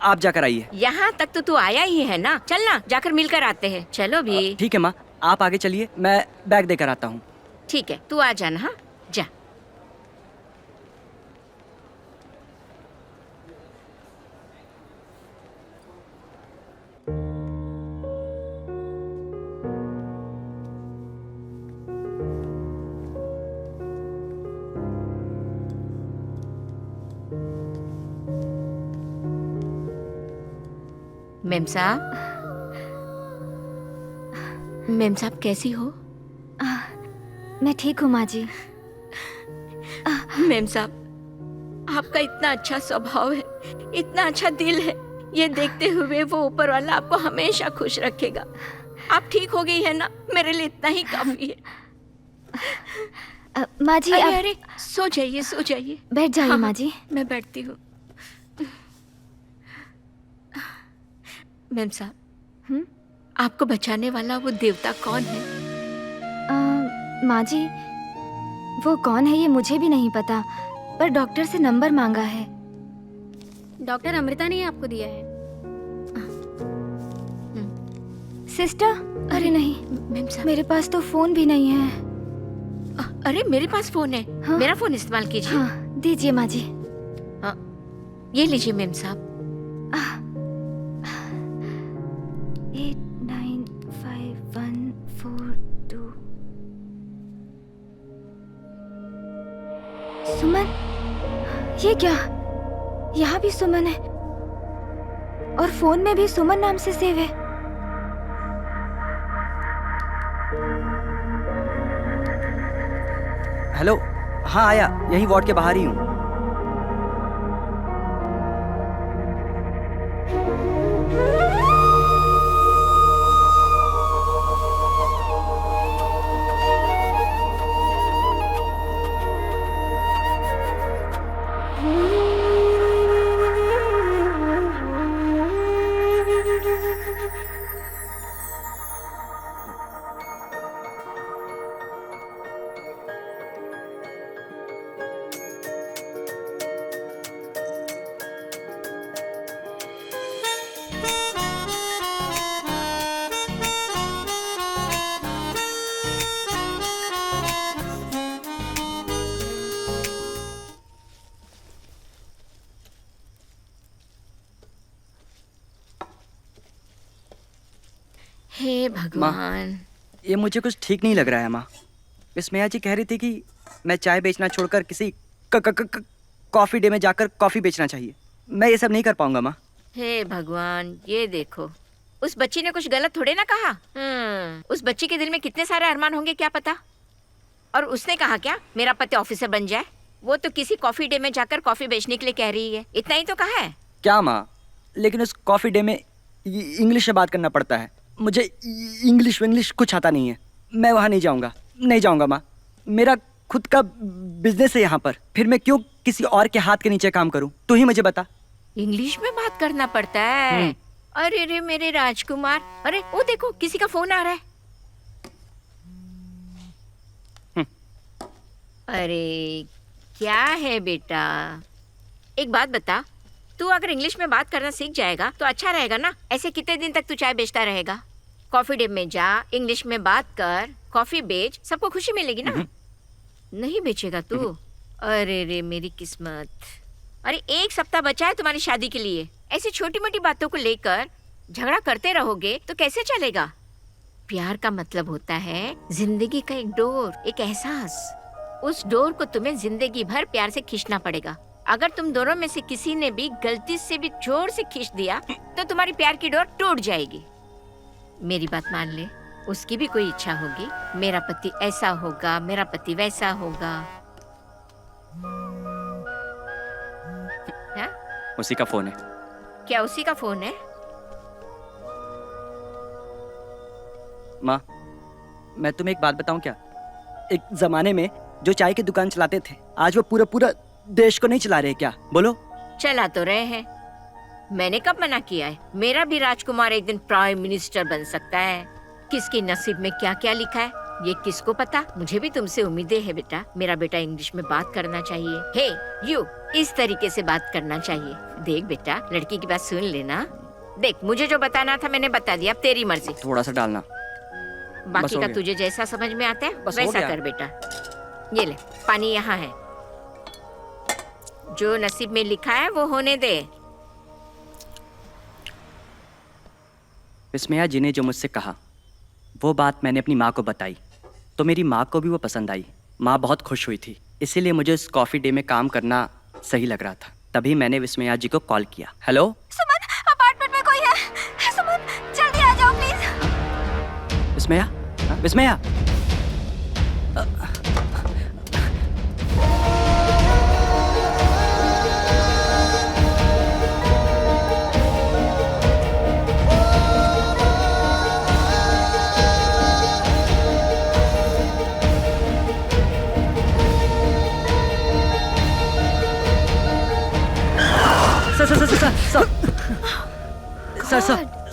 आप जाकर आइए। यहाँ तक तो तू आया ही है ना, चल ना जाकर मिलकर आते हैं। चलो भी। ठीक है माँ, आप आगे चलिए, मैं बैग देकर आता हूँ। ठीक है, तू आ जाना। हाँ, जा। मेम साहब कैसी हो? मैं ठीक हूँ माँ जी। मेम साहब, आपका इतना अच्छा स्वभाव है, इतना अच्छा दिल है, ये देखते हुए वो ऊपर वाला आपको हमेशा खुश रखेगा। आप ठीक हो गई है ना, मेरे लिए इतना ही काफी है। माँ जी, अरे सो जाइए, सो जाइए। बैठ जाइए। हाँ, माँ जी, मैं बैठती हूँ। मेम साहब, आपको बचाने वाला वो देवता कौन है? माँ जी, वो कौन है ये मुझे भी नहीं पता, पर डॉक्टर से नंबर मांगा है। डॉक्टर अमृता ने आपको दिया है। सिस्टर, अरे नहीं मेम साहब, मेरे पास तो फोन भी नहीं है। अरे मेरे पास फोन है। हाँ? मेरा फोन इस्तेमाल कीजिए। हाँ, दीजिए माँ जी। ये लीजिए मेम साहब। 895142। सुमन, ये क्या? यहाँ भी सुमन है और फोन में भी सुमन नाम से सेव है। हेलो, हाँ आया, यही वार्ड के बाहर ही हूँ। हे भगवान। ये मुझे कुछ ठीक नहीं लग रहा है माँ। विस्मया जी कह रही थी कि मैं चाय बेचना छोड़कर किसी कॉफी डे में जाकर कॉफी बेचना चाहिए। मैं ये सब नहीं कर पाऊंगा माँ। हे भगवान, ये देखो, उस बच्ची ने कुछ गलत थोड़े ना कहा। उस बच्ची के दिल में कितने सारे अरमान होंगे क्या पता। और उसने कहा क्या मेरा पति ऑफिसर बन जाए? वो तो किसी कॉफी डे में जाकर कॉफी बेचने के लिए कह रही है, इतना ही तो कहा है। क्या माँ, लेकिन उस कॉफी डे में इंग्लिश में बात करना पड़ता है। मुझे इंग्लिश कुछ आता नहीं है। मैं वहाँ नहीं जाऊँगा माँ। मेरा खुद का बिजनेस है यहाँ पर। फिर मैं क्यों किसी और के हाथ के नीचे काम करूँ? तू ही मुझे बता। इंग्लिश में बात करना पड़ता है? अरे रे मेरे राजकुमार, अरे वो देखो किसी का फोन आ रहा है। अरे क्या है बेटा, एक बात बता, तू अगर इंग्लिश में बात करना सीख जाएगा तो अच्छा रहेगा ना। ऐसे कितने दिन तक तू चाय बेचता रहेगा? कॉफी डे में जा, इंग्लिश में बात कर, कॉफी बेच, सबको खुशी मिलेगी ना। नहीं बेचेगा तू? अरे रे मेरी किस्मत। अरे 1 सप्ताह बचा है तुम्हारी शादी के लिए। ऐसी छोटी मोटी बातों को लेकर झगड़ा करते रहोगे तो कैसे चलेगा? प्यार का मतलब होता है जिंदगी का एक डोर, एक एहसास। उस डोर को तुम्हें जिंदगी भर प्यार से खींचना पड़ेगा। अगर तुम दोनों में से किसी ने भी गलती से भी जोर से खींच दिया तो तुम्हारी प्यार की डोर टूट जाएगी। मेरी बात मान ले, उसकी भी कोई इच्छा होगी, मेरा पति ऐसा होगा, मेरा पति वैसा होगा। हा? उसी का फोन है। क्या उसी का फोन है? माँ, मैं तुम्हें एक बात बताऊं क्या? एक जमाने में जो चाय की दुकान चलाते थे, आज वो पूरा देश को नहीं चला रहे क्या? बोलो। चला तो रहे हैं। मैंने कब मना किया है? मेरा भी राजकुमार एक दिन प्राइम मिनिस्टर बन सकता है। किसके नसीब में क्या क्या लिखा है ये किसको पता। मुझे भी तुमसे उम्मीदें है बेटा। मेरा बेटा इंग्लिश में बात करना चाहिए। हे यू, इस तरीके से बात करना चाहिए। देख बेटा, लड़की की बात सुन लेना। देख, मुझे जो बताना था मैंने बता दिया, अब तेरी मर्जी। थोड़ा सा डालना, बाकी का तुझे जैसा समझ में आता है वैसा कर बेटा। ये ले, पानी यहाँ है। जो नसीब में लिखा है वो होने दे। विस्मया जी ने जो मुझसे कहा वो बात मैंने अपनी माँ को बताई तो मेरी माँ को भी वो पसंद आई। माँ बहुत खुश हुई थी, इसीलिए मुझे उस कॉफ़ी डे में काम करना सही लग रहा था। तभी मैंने विस्मया जी को कॉल किया। हेलो सुमन, अपार्टमेंट में कोई है? सुमन, जल्दी आ जाओ प्लीज। Vismaya, Vismaya.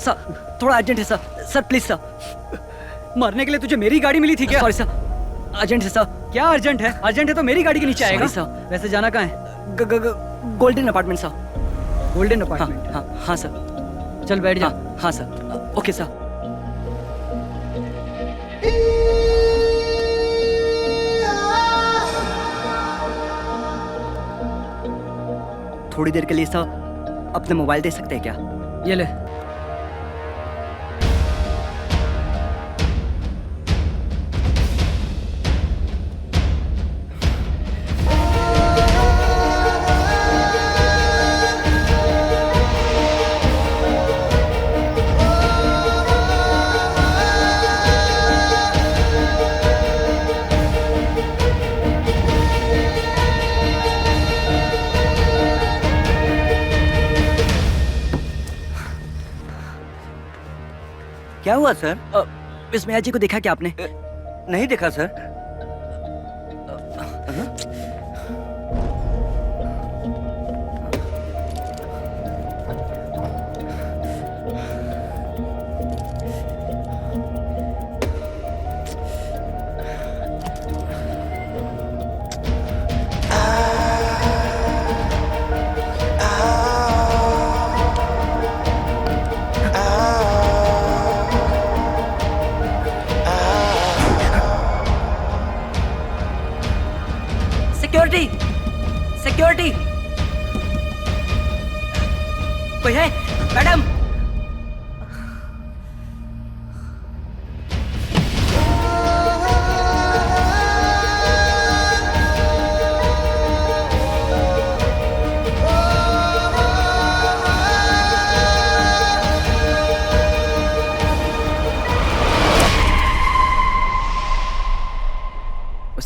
सर, थोड़ा अर्जेंट है सर, प्लीज सर। मरने के लिए तुझे मेरी गाड़ी मिली थी क्या? सॉरी सर, अर्जेंट है सर। क्या अर्जेंट है? अर्जेंट है तो मेरी गाड़ी के नीचे आएगा। सर। वैसे जाना कहाँ है? Golden apartment sir. Golden apartment? हाँ सर। चल बैठ जा। हाँ सर, ओके सर। थोड़ी देर के लिए सर अपने मोबाइल दे सकते हैं क्या? ये ले। क्या हुआ सर? विस्मया जी को देखा क्या आपने? नहीं देखा सर। सिक्योरिटी, कोई है? मैडम,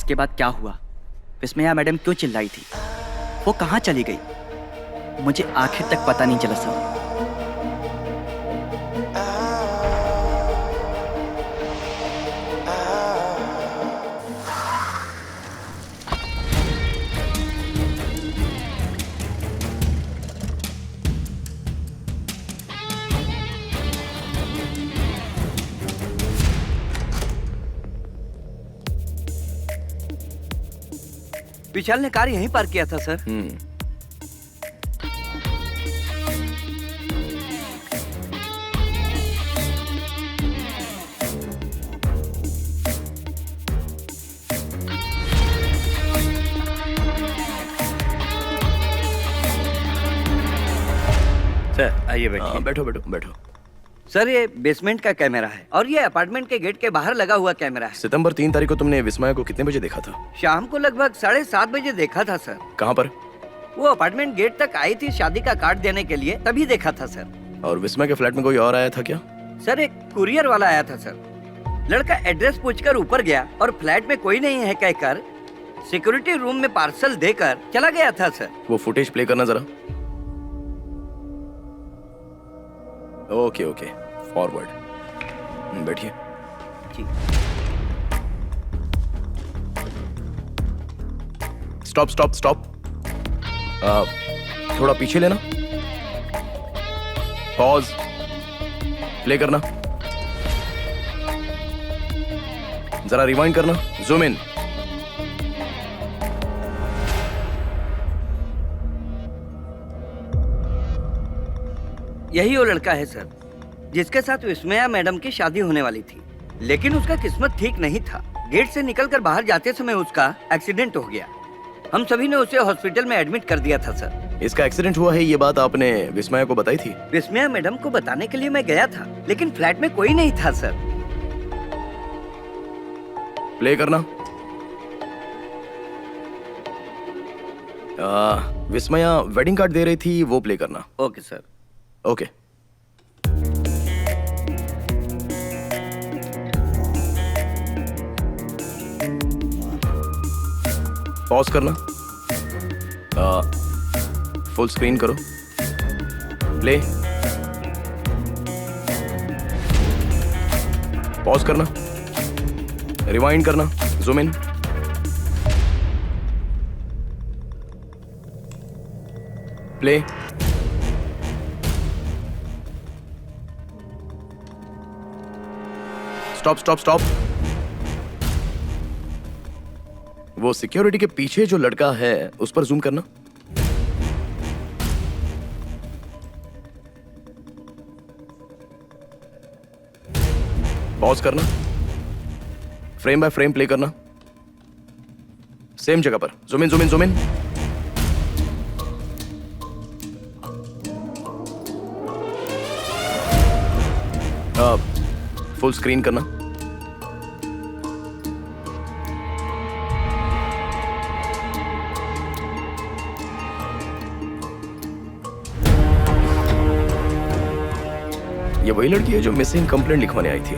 इसके बाद क्या हुआ? विस्मया मैडम क्यों चिल्लाई थी? वो कहाँ चली गई? मुझे आखिर तक पता नहीं चला सर। विशाल ने कार यहीं पार्क किया था सर। सर आइए बैठिए। बैठो बैठो बैठो। सर ये बेसमेंट का कैमरा है और ये अपार्टमेंट के गेट के बाहर लगा हुआ कैमरा है। सितंबर 3 तारीख को तुमने विस्मया को कितने बजे देखा था? शाम को लगभग 7:30 बजे देखा था सर। कहाँ पर? वो अपार्टमेंट गेट तक आई थी शादी का कार्ड देने के लिए, तभी देखा था सर। और विस्मया के फ्लैट में कोई और आया था क्या? सर एक कुरियर वाला आया था सर। लड़का एड्रेस पूछकर ऊपर गया और फ्लैट में कोई नहीं है कहकर सिक्योरिटी रूम में पार्सल देकर चला गया था सर। वो फुटेज प्ले करना जरा। Okay okay, forward. बैठिए। जी। Stop stop stop. थोड़ा पीछे लेना। पॉज। प्ले करना। जरा रिवाइंड करना। Zoom in. यही वो लड़का है सर जिसके साथ विस्मया मैडम की शादी होने वाली थी, लेकिन उसका किस्मत ठीक नहीं था। गेट से निकलकर बाहर जाते समय उसका एक्सीडेंट हो गया। हम सभी ने उसे हॉस्पिटल में एडमिट कर दिया था सर। इसका एक्सीडेंट हुआ है ये बात आपने विस्मया को बताई थी? विस्मया मैडम को बताने के लिए मैं गया था, लेकिन फ्लैट में कोई नहीं था सर। प्ले करना। विस्मया वेडिंग कार्ड दे रही थी, वो प्ले करना। Okay sir. ओके। पॉज करना। फुल स्क्रीन करो। प्ले। पॉज करना। रिवाइंड करना। जूम इन। प्ले। Stop stop stop. वो सिक्योरिटी के पीछे जो लड़का है उस पर जूम करना। पॉज करना। फ्रेम बाय फ्रेम प्ले करना। सेम जगह पर zoom in zoom in zoom in. Full screen करना। ये वही लड़की है जो मिसिंग कंप्लेंट लिखवाने आई थी?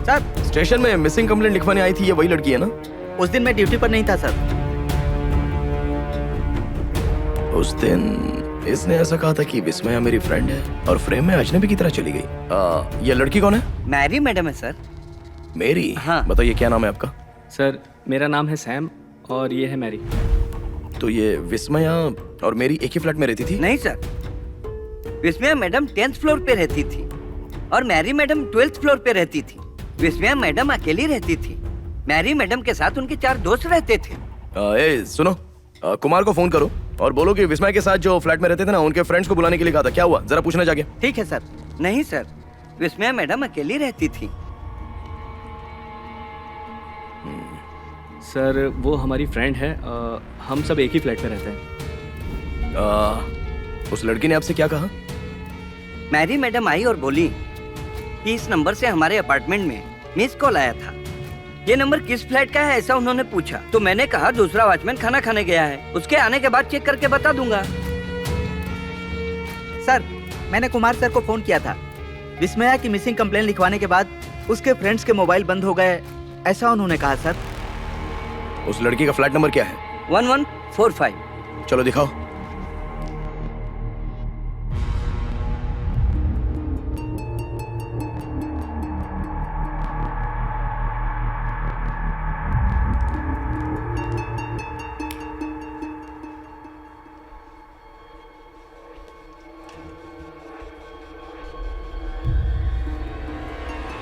सर स्टेशन में मिसिंग कंप्लेंट लिखवाने आई थी, ये वही लड़की है ना? उस दिन मैं ड्यूटी पर नहीं था सर। उस दिन इसने ऐसा कहा था कि विस्मया मेरी फ्रेंड है और फ्रेम में अजनबी की तरह चली गई। ये लड़की कौन है? मैरी मैडम है सर। मेरी? हाँ। बताइए क्या नाम है आपका? सर मेरा नाम है सैम और ये है मैरी। तो ये विस्मया और मेरी एक ही फ्लैट में रहती थी? नहीं सर, विस्मया मैडम 10th फ्लोर पे रहती थी और मैरी मैडम 12th फ्लोर पे रहती थी। विस्मया मैडम अकेली रहती थी। मैरी मैडम के साथ उनके 4 दोस्त रहते थे। सुनो, कुमार को फोन करो और बोलो कि विस्मया के साथ जो फ्लैट में रहते थे ना, उनके फ्रेंड्स को बुलाने के लिए कहा था। क्या हुआ जरा पूछना जाके। ठीक है सर। नहीं सर, विस्मया मैडम अकेली रहती थी। सर वो हमारी फ्रेंड है, हम सब एक ही फ्लैट में रहते हैं। उस लड़की ने आपसे क्या कहा? मैरी मैडम आई और बोली कि इस नंबर से हमारे अपार्टमेंट में मिस कॉल आया था। ये नंबर किस फ्लैट का है ऐसा उन्होंने पूछा, तो मैंने कहा दूसरा वॉचमैन खाना खाने गया है, उसके आने के बाद चेक करके बता दूंगा। सर मैंने कुमार सर को फोन किया था। विस्मया की मिसिंग कंप्लेंट लिखवाने के बाद उसके फ्रेंड्स के मोबाइल बंद हो गए, ऐसा उन्होंने कहा सर। उस लड़की का फ्लैट नंबर क्या है? 1145। चलो दिखाओ।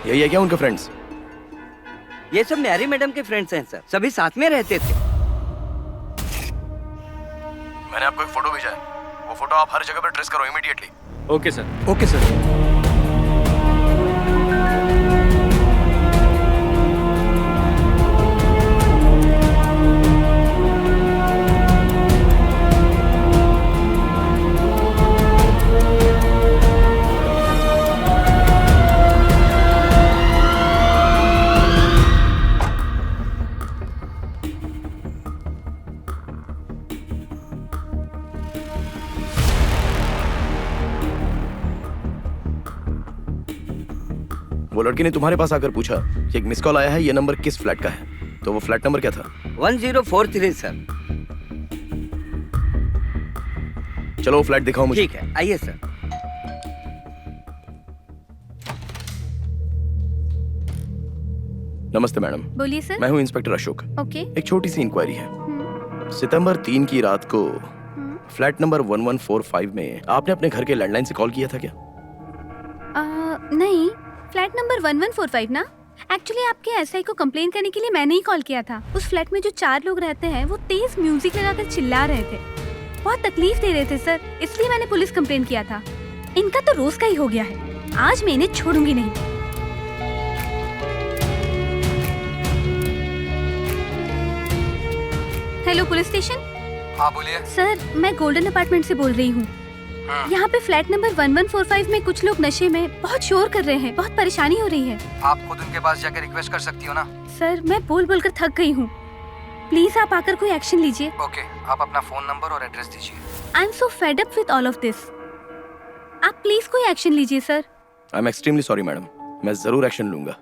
यही है क्या उनके फ्रेंड्स? ये सब मैरी मैडम के फ्रेंड्स हैं सर, सभी साथ में रहते थे। मैंने आपको एक फोटो भेजा है, वो फोटो आप हर जगह पर ट्रेस करो immediately. Okay sir. Okay sir. वो लड़की ने तुम्हारे पास आकर पूछा कि एक मिस कॉल आया है, ये नंबर किस फ्लैट का है? तो वो फ्लैट नंबर क्या था? 1043 सर। चलो वो फ्लैट दिखाओ मुझे। ठीक है, आइए सर। नमस्ते मैडम। बोलिए सर। मैं हूँ इंस्पेक्टर अशोक। ओके। एक छोटी सी इंक्वायरी है। सितंबर 3 की रात को फ्लैट नंबर 1145 में आपने अपने घर के लैंडलाइन से कॉल किया था क्या? नहीं, फ्लैट नंबर 1145 ना। एक्चुअली आपके एसआई को कंप्लेन करने के लिए मैंने ही कॉल किया था। उस फ्लैट में जो 4 लोग रहते हैं वो तेज म्यूजिक लगाकर चिल्ला रहे थे, बहुत तकलीफ दे रहे थे सर, इसलिए मैंने पुलिस कंप्लेन किया था। इनका तो रोज का ही हो गया है, आज मैं इन्हें छोड़ूंगी नहीं। Hello police station. हाँ बोलिए सर, मैं गोल्डन अपार्टमेंट से बोल रही हूँ। यहाँ पे फ्लैट नंबर 1145 में कुछ लोग नशे में बहुत शोर कर रहे हैं, बहुत परेशानी हो रही है। आप खुद उनके पास जाकर रिक्वेस्ट कर सकती हो ना। सर, मैं बोल बोल कर थक गई हूँ, प्लीज आप आकर कोई एक्शन लीजिए। ओके, आप अपना फोन नंबर और एड्रेस दीजिए। I am so fed up with all of this. आप प्लीज कोई एक्शन लीजिए sir. I am extremely sorry madam, मैं जरूर एक्शन लूंगा।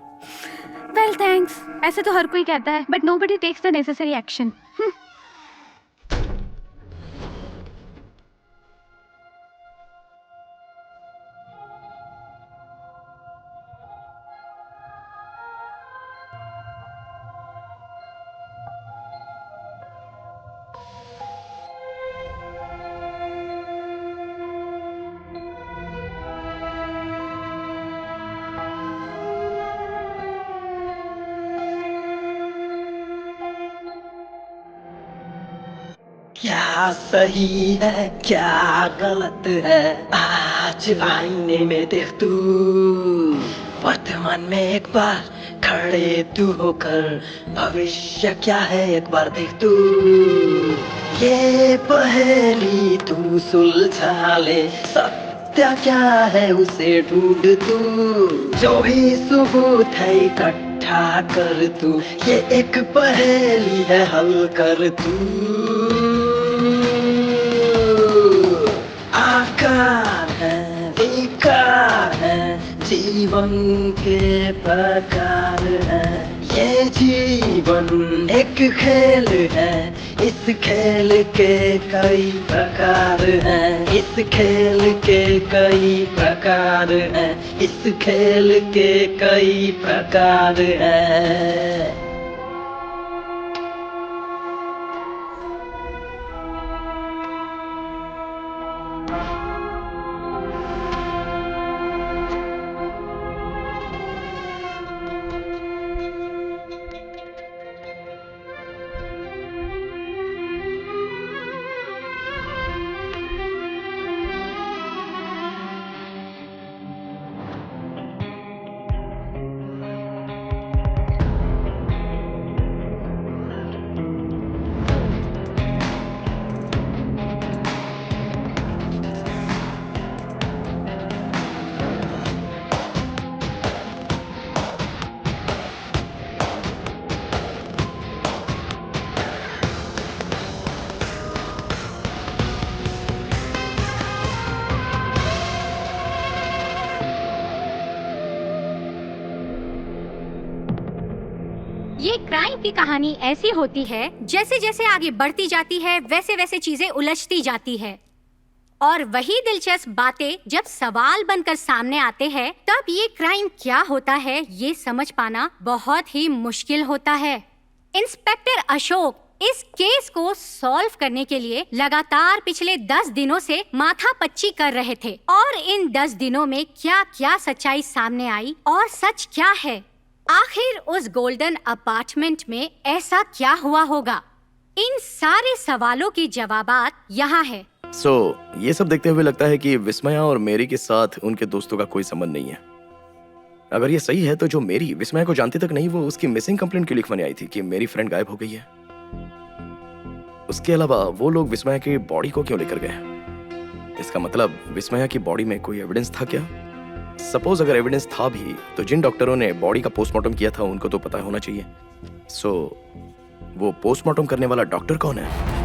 Well thanks. ऐसे तो हर कोई कहता है, but nobody takes the necessary action. क्या सही है क्या गलत है, आज आईने में देख तू। वर्तमान में एक बार खड़े तू होकर, भविष्य क्या है एक बार देख तू। ये पहेली तू सुलझा ले, सत्य क्या है उसे ढूंढ तू। जो भी सबूत है इकट्ठा कर तू, ये एक पहेली है हल कर तू। आकार है विकार है, जीवन के प्रकार है। ये जीवन एक खेल है, इस खेल के कई प्रकार हैं। इस खेल के कई प्रकार हैं, इस खेल के कई प्रकार हैं। ये क्राइम की कहानी ऐसी होती है, जैसे जैसे आगे बढ़ती जाती है वैसे वैसे चीजें उलझती जाती है, और वही दिलचस्प बातें जब सवाल बनकर सामने आते हैं, तब ये क्राइम क्या होता है ये समझ पाना बहुत ही मुश्किल होता है। इंस्पेक्टर अशोक इस केस को सॉल्व करने के लिए लगातार पिछले 10 दिनों से माथापच्ची कर रहे थे, और इन 10 दिनों में क्या क्या सच्चाई सामने आई और सच क्या है, आखिर उस गोल्डन अपार्टमेंट में ऐसा क्या हुआ होगा, इन सारे सवालों के जवाबात यहाँ है। ये सब देखते हुए लगता है कि विस्मया और मेरी के साथ उनके दोस्तों का कोई संबंध नहीं है। अगर ये सही है तो जो मेरी विस्मया को जानती तक नहीं, वो उसकी मिसिंग कंप्लेंट क्यों लिखवाने आई थी कि मेरी फ्रेंड गायब हो गई है। उसके अलावा वो लोग विस्मया की बॉडी को क्यों लेकर गए? इसका मतलब विस्मया की बॉडी में कोई एविडेंस था क्या? सपोज अगर एविडेंस था भी तो जिन डॉक्टरों ने बॉडी का पोस्टमार्टम किया था उनको तो पता होना चाहिए। वो पोस्टमार्टम करने वाला डॉक्टर कौन है?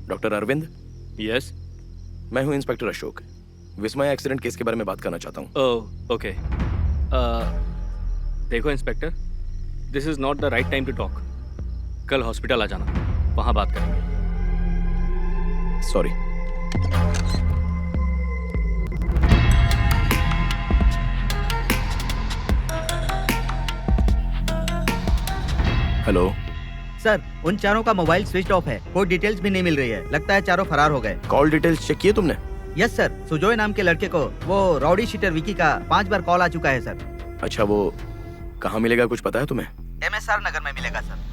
डॉक्टर अरविंद? यस। मैं हूं inspector Ashok. Vismaya accident case के बारे में बात करना चाहता हूं। Oh okay. देखो inspector, this is not the right time to talk. कल हॉस्पिटल आ जाना, वहां बात करेंगे। सॉरी। हेलो सर, उन चारों का मोबाइल स्विच ऑफ है, कोई डिटेल्स भी नहीं मिल रही है। लगता है चारों फरार हो गए। कॉल डिटेल्स चेक किए तुमने? यस सर, सुजोय नाम के लड़के को वो राउडी शीटर विकी का 5 बार कॉल आ चुका है सर। अच्छा, वो कहाँ मिलेगा कुछ पता है तुम्हें? MSR नगर में मिलेगा सर।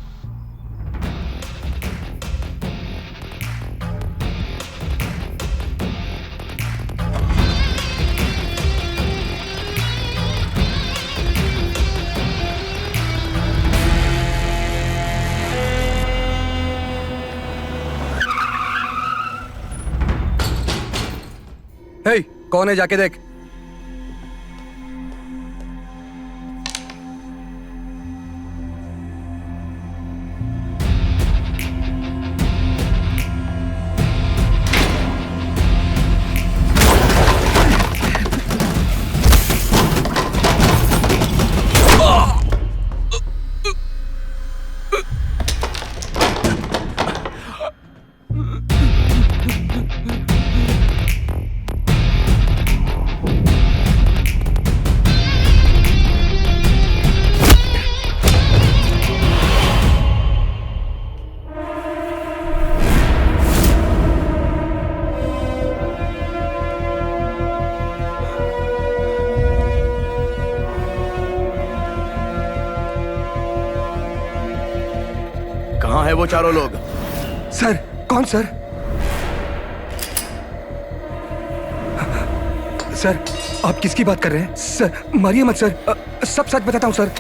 हे, कौन है जाके देख। कहाँ है वो चारों लोग? सर, कौन सर? सर, आप किसकी बात कर रहे हैं? सर, मारिए मत सर, सब सच बताता हूँ सर।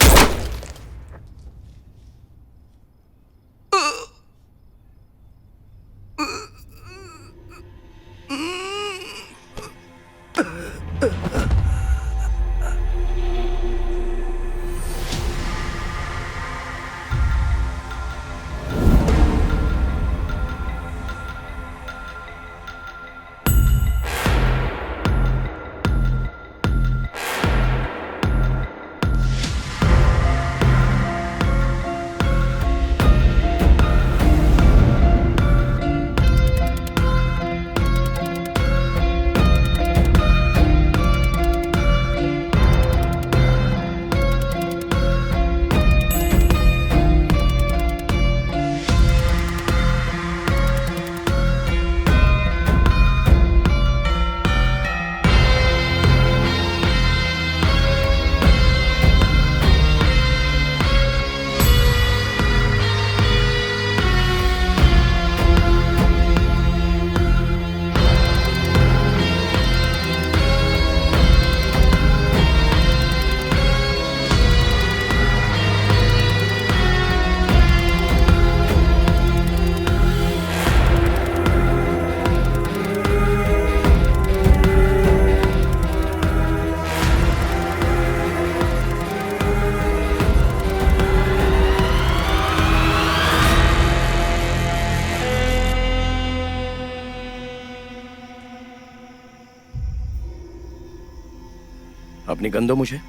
अपनी गन दो मुझे।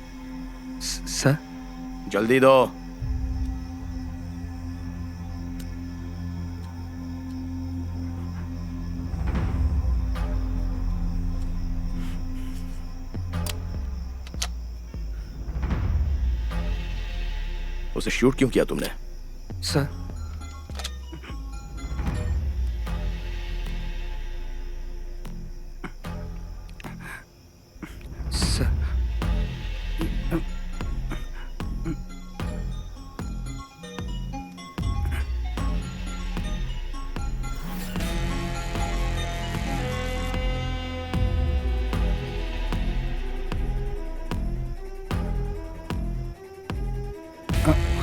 सर जल्दी दो। उसे शूट क्यों किया तुमने? Sir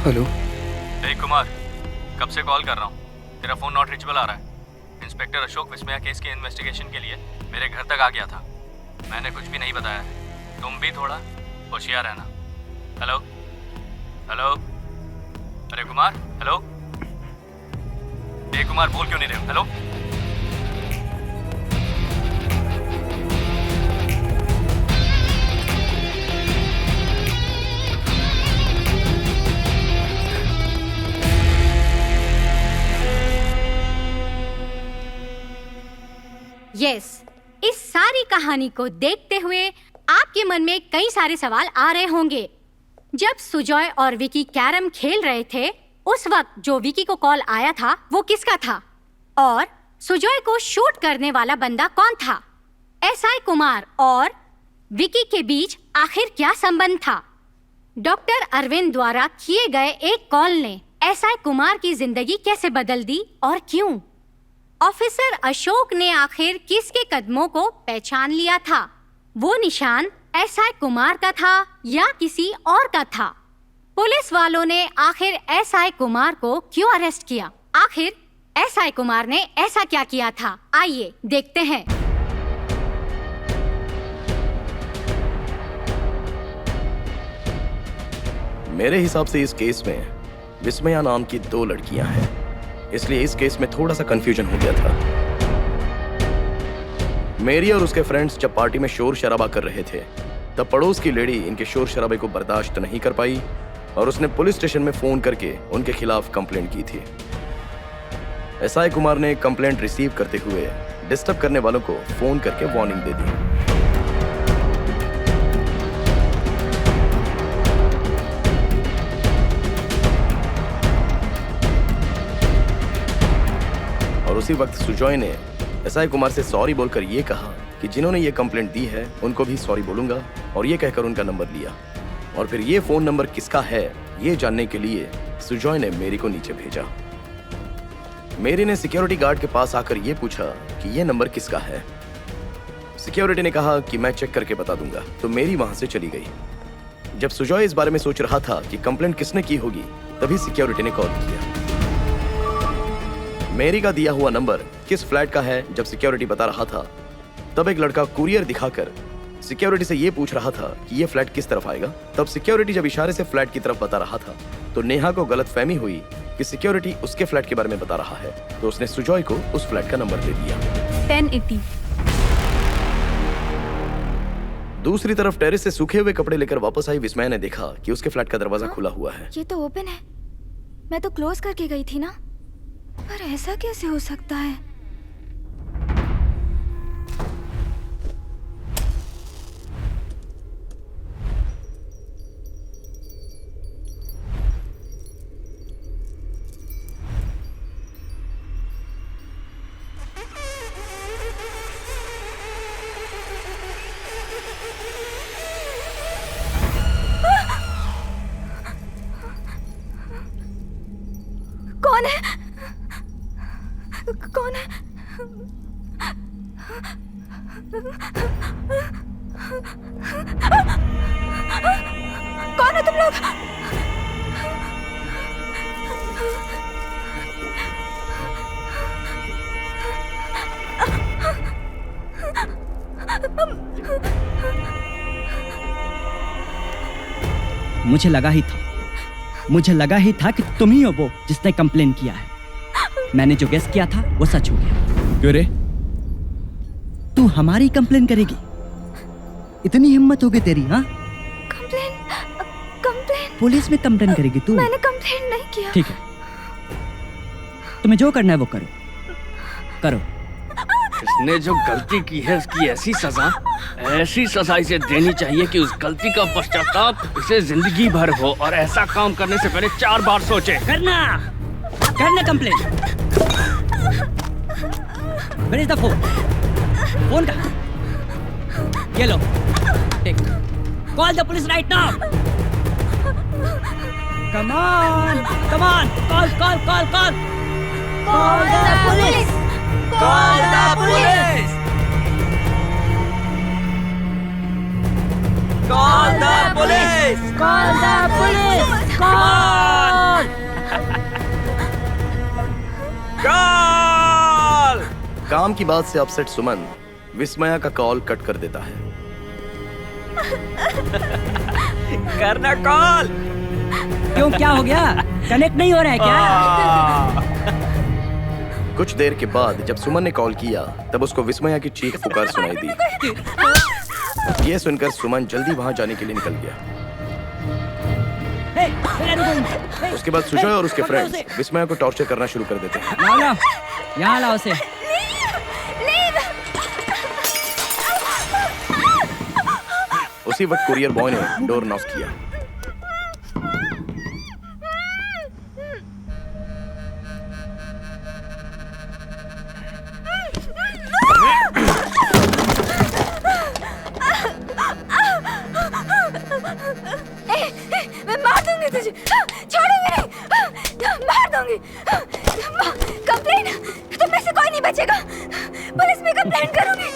hello. हे कुमार, कब से कॉल कर रहा हूँ, तेरा फोन नॉट रीचेबल आ रहा है। इंस्पेक्टर अशोक विस्मया केस के इन्वेस्टिगेशन के लिए मेरे घर तक आ गया था। मैंने कुछ भी नहीं बताया है, तुम भी थोड़ा होशियार रहना। हेलो हेलो, अरे कुमार, हेलो। हे कुमार, बोल क्यों नहीं रहे हो? हेलो। यस, इस सारी कहानी को देखते हुए आपके मन में कई सारे सवाल आ रहे होंगे। जब सुजॉय और विकी कैरम खेल रहे थे, उस वक्त जो विकी को कॉल आया था वो किसका था? और सुजॉय को शूट करने वाला बंदा कौन था? एसआई कुमार और विकी के बीच आखिर क्या संबंध था? डॉक्टर अरविंद द्वारा किए गए एक कॉल ने एसआई कुमार की जिंदगी कैसे बदल दी और क्यों? ऑफिसर अशोक ने आखिर किसके कदमों को पहचान लिया था? वो निशान एसआई कुमार का था या किसी और का था? पुलिस वालों ने आखिर एसआई कुमार को क्यों अरेस्ट किया? आखिर एसआई कुमार ने ऐसा क्या किया था? आइए देखते हैं। मेरे हिसाब से इस केस में विस्मया नाम की 2 लड़कियां हैं, इसलिए इस केस में थोड़ा सा कंफ्यूजन हो गया था। मेरी और उसके फ्रेंड्स जब पार्टी में शोर शराबा कर रहे थे, तब पड़ोस की लेडी इनके शोर शराबे को बर्दाश्त नहीं कर पाई और उसने पुलिस स्टेशन में फोन करके उनके खिलाफ कंप्लेंट की थी। एसआई कुमार ने कंप्लेंट रिसीव करते हुए डिस्टर्ब करने वालों को फोन करके वार्निंग दे दी। और उसी वक्त सुजॉय ने एसआई कुमार से सॉरी बोलकर ये कहा कि जिन्होंने ये कंप्लेंट दी है उनको भी सॉरी बोलूंगा, और ये कहकर उनका नंबर लिया। और फिर ये फोन नंबर किसका है ये जानने के लिए सुजॉय ने मेरी को नीचे भेजा। मेरी ने सिक्योरिटी गार्ड के पास आकर ये पूछा कि ये नंबर किसका है। सिक्योरिटी ने कहा कि मैं चेक करके बता दूंगा, तो मेरी वहां से चली गई। जब सुजॉय इस बारे में सोच रहा था कि कंप्लेंट किसने की होगी, तभी सिक्योरिटी ने कॉल किया। मेरी का दिया हुआ नंबर किस फ्लैट का है जब सिक्योरिटी बता रहा था, तब एक लड़का कुरियर दिखाकर सिक्योरिटी से ये पूछ रहा था कि ये फ्लैट किस तरफ आएगा। तब सिक्योरिटी जब इशारे से फ्लैट की तरफ बता रहा था, तो नेहा को गलतफहमी हुई कि सिक्योरिटी उसके फ्लैट के बारे में बता रहा है, तो उसने सुजॉय को उस फ्लैट का नंबर दे दिया। 1080। दूसरी तरफ टेरेस से सूखे हुए कपड़े लेकर वापस आई विस्मया ने देखा कि उसके फ्लैट का दरवाजा खुला हुआ है। ये तो ओपन है, मैं तो क्लोज करके गई थी ना, पर ऐसा कैसे हो सकता है? कौन है? कौन है? कौन है तुम लोग? मुझे लगा ही था कि तुम ही हो वो जिसने कंप्लेन किया है। मैंने जो गेस किया था वो सच हो गया। क्यों रे? तू हमारी कंप्लेन करेगी? इतनी हिम्मत हो गई तेरी? हाँ, पुलिस में कंप्लेन करेगी तू? मैंने कंप्लेंट नहीं किया। ठीक है, तुम्हें जो करना है वो करो, करो। इसने जो गलती की है उसकी ऐसी सजा इसे देनी चाहिए कि उस गलती का पश्चाताप इसे जिंदगी भर हो, और ऐसा काम करने से पहले 4 बार सोचे। करना complain. Where is the phone? Phone का ये लो, take, call the police right now. Come on, call the police, call the police, call the police, call the police, call. काम की बात से अपसेट सुमन विस्मया का कॉल कट कर देता है। करना कॉल। क्यों, क्या हो गया? कनेक्ट नहीं हो रहा है क्या? कुछ देर के बाद जब सुमन ने कॉल किया तब उसको विस्मया की चीख पुकार सुनाई दी। ये सुनकर सुमन जल्दी वहां जाने के लिए निकल गया। उसके बाद सुजॉय और उसके फ्रेंड्स विस्मया को टॉर्चर करना शुरू कर देते हैं। लाओ, यहाँ लाओ उसे। उसी वक्त कुरियर बॉय ने डोर नॉक किया। मैं मार दूंगी तुझे, छोड़ूंगी नहीं, मार दूंगी। कंप्लेन, तुम में से कोई नहीं बचेगा। पुलिस में कंप्लेन करूंगी।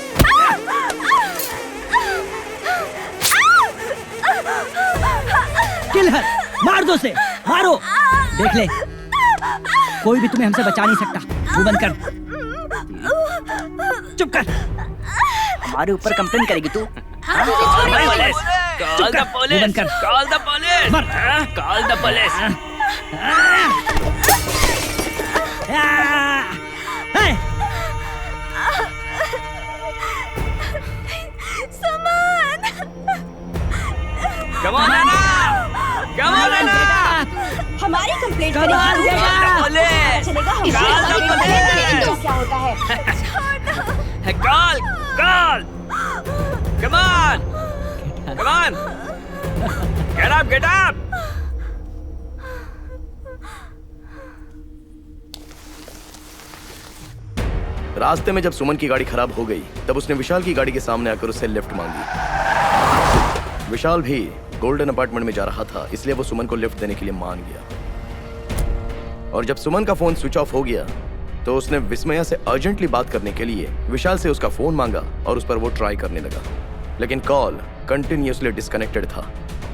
किलर, मार दो उसे, मारो। देख ले, कोई भी तुम्हें हमसे बचा नहीं सकता। मुंह बंद कर, चुप कर। हमारे ऊपर कंप्लेन करेगी तू? Call the police! Call the police! Call the police! समान, Come on, Anna! Come on, Anna! हमारी complaint Call the police! Call the police! क्या होता है? Call! Come on! Come on! Get up! Get up! रास्ते में जब सुमन की गाड़ी खराब हो गई तब उसने विशाल की गाड़ी के सामने आकर उससे लिफ्ट मांगी। विशाल भी गोल्डन अपार्टमेंट में जा रहा था, इसलिए वो सुमन को लिफ्ट देने के लिए मान गया। और जब सुमन का फोन स्विच ऑफ हो गया तो उसने विस्मया से अर्जेंटली बात करने के लिए विशाल से उसका फोन मांगा और उस पर वो ट्राई करने लगा, लेकिन कॉल कंटिन्यूअसली डिस्कनेक्टेड था।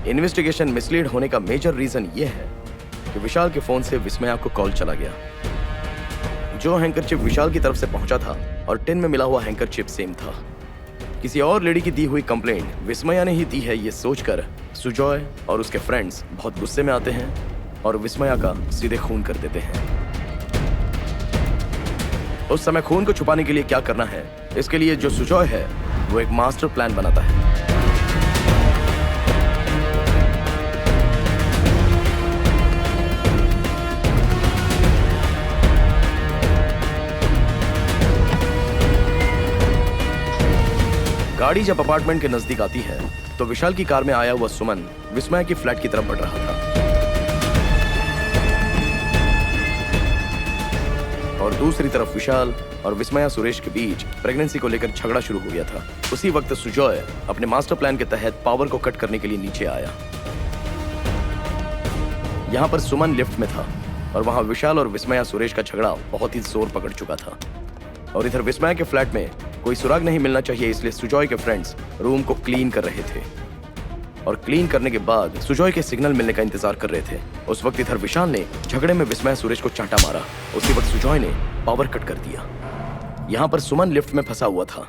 इन्वेस्टिगेशन मिसलीड होने का मेजर रीजन ये है कि विशाल के फोन से विस्मया को कॉल चला गया। जो हैंकरचिप विशाल की तरफ से पहुंचा था और टिन में मिला हुआ हैंकरचिप सेम था। किसी और लेडी की दी हुई कंप्लेंट विस्मया ने ही दी है, ये सोचकर सुजॉय और उसके फ्रेंड्स बहुत गुस्से में आते हैं और विस्मया का सीधे खून कर देते हैं। उस समय खून को छुपाने के लिए क्या करना है, इसके लिए जो सुजॉय है वो एक मास्टर प्लान बनाता है। गाड़ी जब अपार्टमेंट के नजदीक आती है तो विशाल की कार में आया हुआ सुमन विस्मया की फ्लैट की तरफ बढ़ रहा था और दूसरी तरफ विशाल और विस्मया सुरेश के बीच प्रेगनेंसी को लेकर झगड़ा शुरू हो गया था। उसी वक्त सुजॉय अपने मास्टर प्लान के तहत पावर को कट करने के लिए नीचे आया। यहाँ पर सुमन लिफ्ट में था और वहां विशाल और विस्मया सुरेश का झगड़ा बहुत ही जोर पकड़ चुका था और इधर विस्मया के फ्लैट में कोई सुराग नहीं मिलना चाहिए, इसलिए सुजॉय के फ्रेंड्स रूम को क्लीन कर रहे थे और क्लीन करने के बाद सुजॉय के सिग्नल मिलने का इंतजार कर रहे थे। उस वक्त इधर विशाल ने झगड़े में विस्मया सुरेश को चांटा मारा। उसी वक्त सुजॉय ने पावर कट कर दिया। यहाँ पर सुमन लिफ्ट में फंसा हुआ था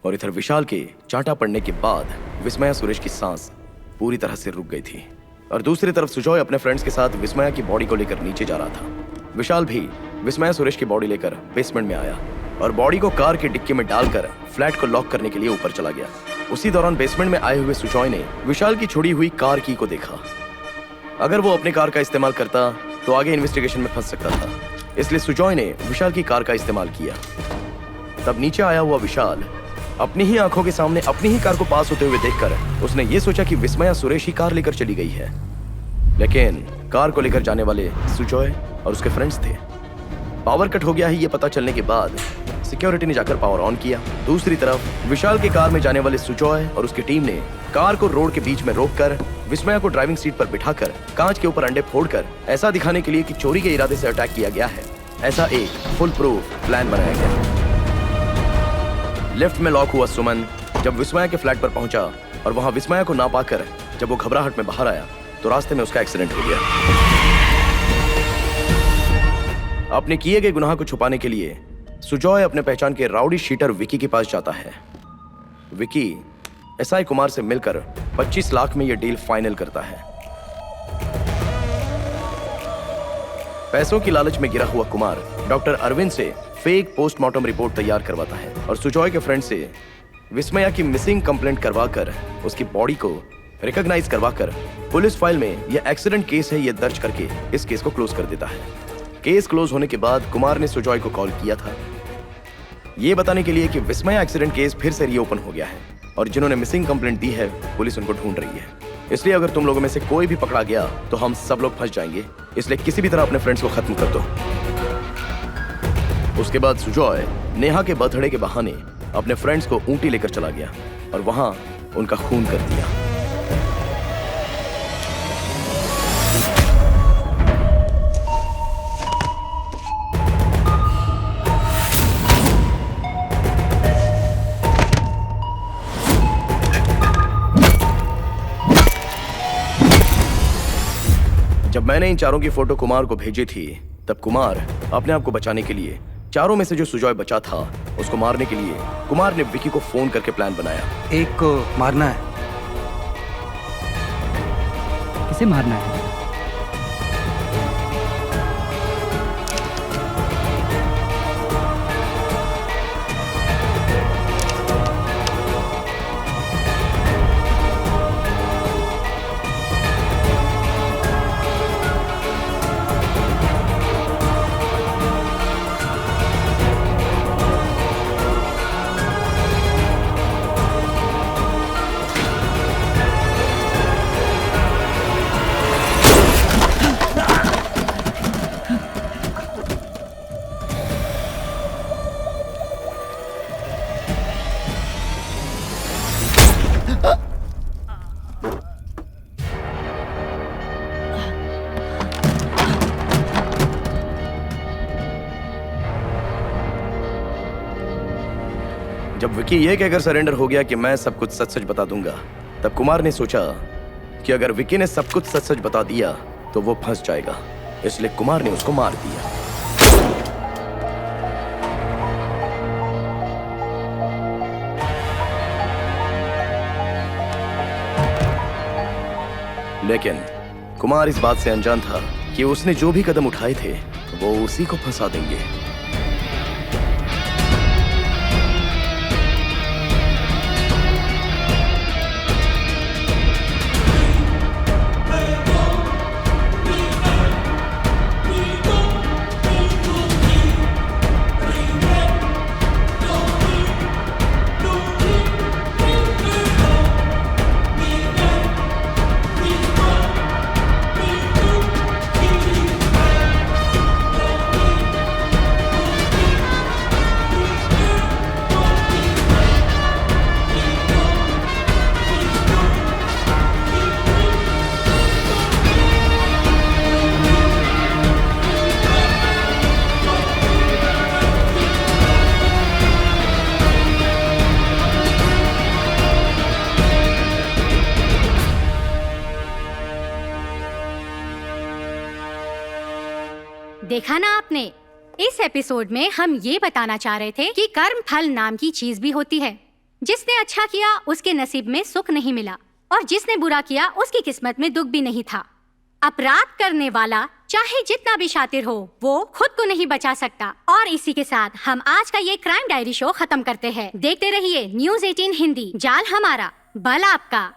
और इधर विशाल के चांटा पड़ने के बाद विस्मया सुरेश की सांस पूरी तरह से रुक गई थी और दूसरी तरफ सुजॉय अपने फ्रेंड्स के साथ विस्मया की बॉडी को लेकर नीचे जा रहा था। विशाल भी विस्मया सुरेश की बॉडी लेकर बेसमेंट में आया और बॉडी को कार की डिक्की में डालकर फ्लैट को लॉक करने के लिए ऊपर चला गया। उसी दौरान बेसमेंट में आए हुए सुजॉय ने विशाल की छोड़ी हुई कार की को देखा अगर वो अपनी कार का इस्तेमाल करता तो आगे इन्वेस्टिगेशन में फंस सकता था, इसलिए सुजॉय ने विशाल की कार का इस्तेमाल किया। तब नीचे आया हुआ विशाल अपनी ही आंखों के सामने अपनी ही कार को पास होते हुए देखकर उसने ये सोचा कि विस्मया सुरेश ही कार लेकर चली गई है, लेकिन कार को लेकर जाने वाले सुजॉय और उसके फ्रेंड्स थे। पावर कट हो गया है ये पता चलने के बाद सिक्योरिटी ने जाकर पावर ऑन किया। दूसरी तरफ विशाल के कार में जाने वाले सुजॉय और उसकी टीम ने कार को रोड के बीच में रोककर विस्मया को ड्राइविंग सीट पर बिठाकर कांच के ऊपर अंडे फोड़कर ऐसा दिखाने के लिए कि चोरी के इरादे से अटैक किया गया है, ऐसा एक फुल प्रूफ प्लान बनाया गया। लिफ्ट में लॉक हुआ सुमन जब विस्मया के फ्लैट पर पहुंचा और वहां विस्मया को ना पाकर जब वो घबराहट में बाहर आया तो रास्ते में उसका एक्सीडेंट हो गया। अपने किए गए गुनाह को छुपाने के लिए सुजॉय अपने पहचान के राउडी शीटर विकी के पास जाता है। विकी एसआई कुमार से मिलकर 25 लाख में यह डील फाइनल करता है। पैसों की लालच में गिरा हुआ कुमार डॉक्टर अरविंद से फेक पोस्टमार्टम रिपोर्ट तैयार करवाता है और सुजॉय के फ्रेंड से विस्मया की मिसिंग कंप्लेंट करवाकर उसकी बॉडी को रिकॉग्नाइज करवाकर पुलिस फाइल में यह एक्सीडेंट केस है यह दर्ज करके इस केस को क्लोज कर देता है। केस क्लोज होने के बाद कुमार ने सुजॉय को कॉल किया था यह बताने के लिए कि विस्मया एक्सीडेंट केस फिर से रीओपन हो गया है और जिन्होंने मिसिंग कंप्लेंट दी है पुलिस उनको ढूंढ रही है, इसलिए अगर तुम लोगों में से कोई भी पकड़ा गया तो हम सब लोग फंस जाएंगे, इसलिए किसी भी तरह अपने फ्रेंड्स को खत्म कर दो। उसके बाद सुजॉय नेहा के बर्थडे के बहाने अपने फ्रेंड्स को ऊंटी लेकर चला गया और वहां उनका खून कर दिया। जब मैंने इन चारों की फोटो कुमार को भेजी थी तब कुमार अपने आप को बचाने के लिए चारों में से जो सुजॉय बचा था उसको मारने के लिए कुमार ने विकी को फोन करके प्लान बनाया। एक को मारना है। किसे मारना है? जब विकी ये कहकर सरेंडर हो गया कि मैं सब कुछ सच सच बता दूंगा तब कुमार ने सोचा कि अगर विकी ने सब कुछ सच सच बता दिया तो वो फंस जाएगा, इसलिए कुमार ने उसको मार दिया। लेकिन कुमार इस बात से अनजान था कि उसने जो भी कदम उठाए थे वो उसी को फंसा देंगे। देखा ना आपने, इस एपिसोड में हम ये बताना चाह रहे थे कि कर्म फल नाम की चीज भी होती है। जिसने अच्छा किया उसके नसीब में सुख नहीं मिला और जिसने बुरा किया उसकी किस्मत में दुख भी नहीं था। अपराध करने वाला चाहे जितना भी शातिर हो वो खुद को नहीं बचा सकता। और इसी के साथ हम आज का ये क्राइम डायरी शो खत्म करते हैं। देखते रहिए News 18 हिंदी। जाल हमारा, बल आपका।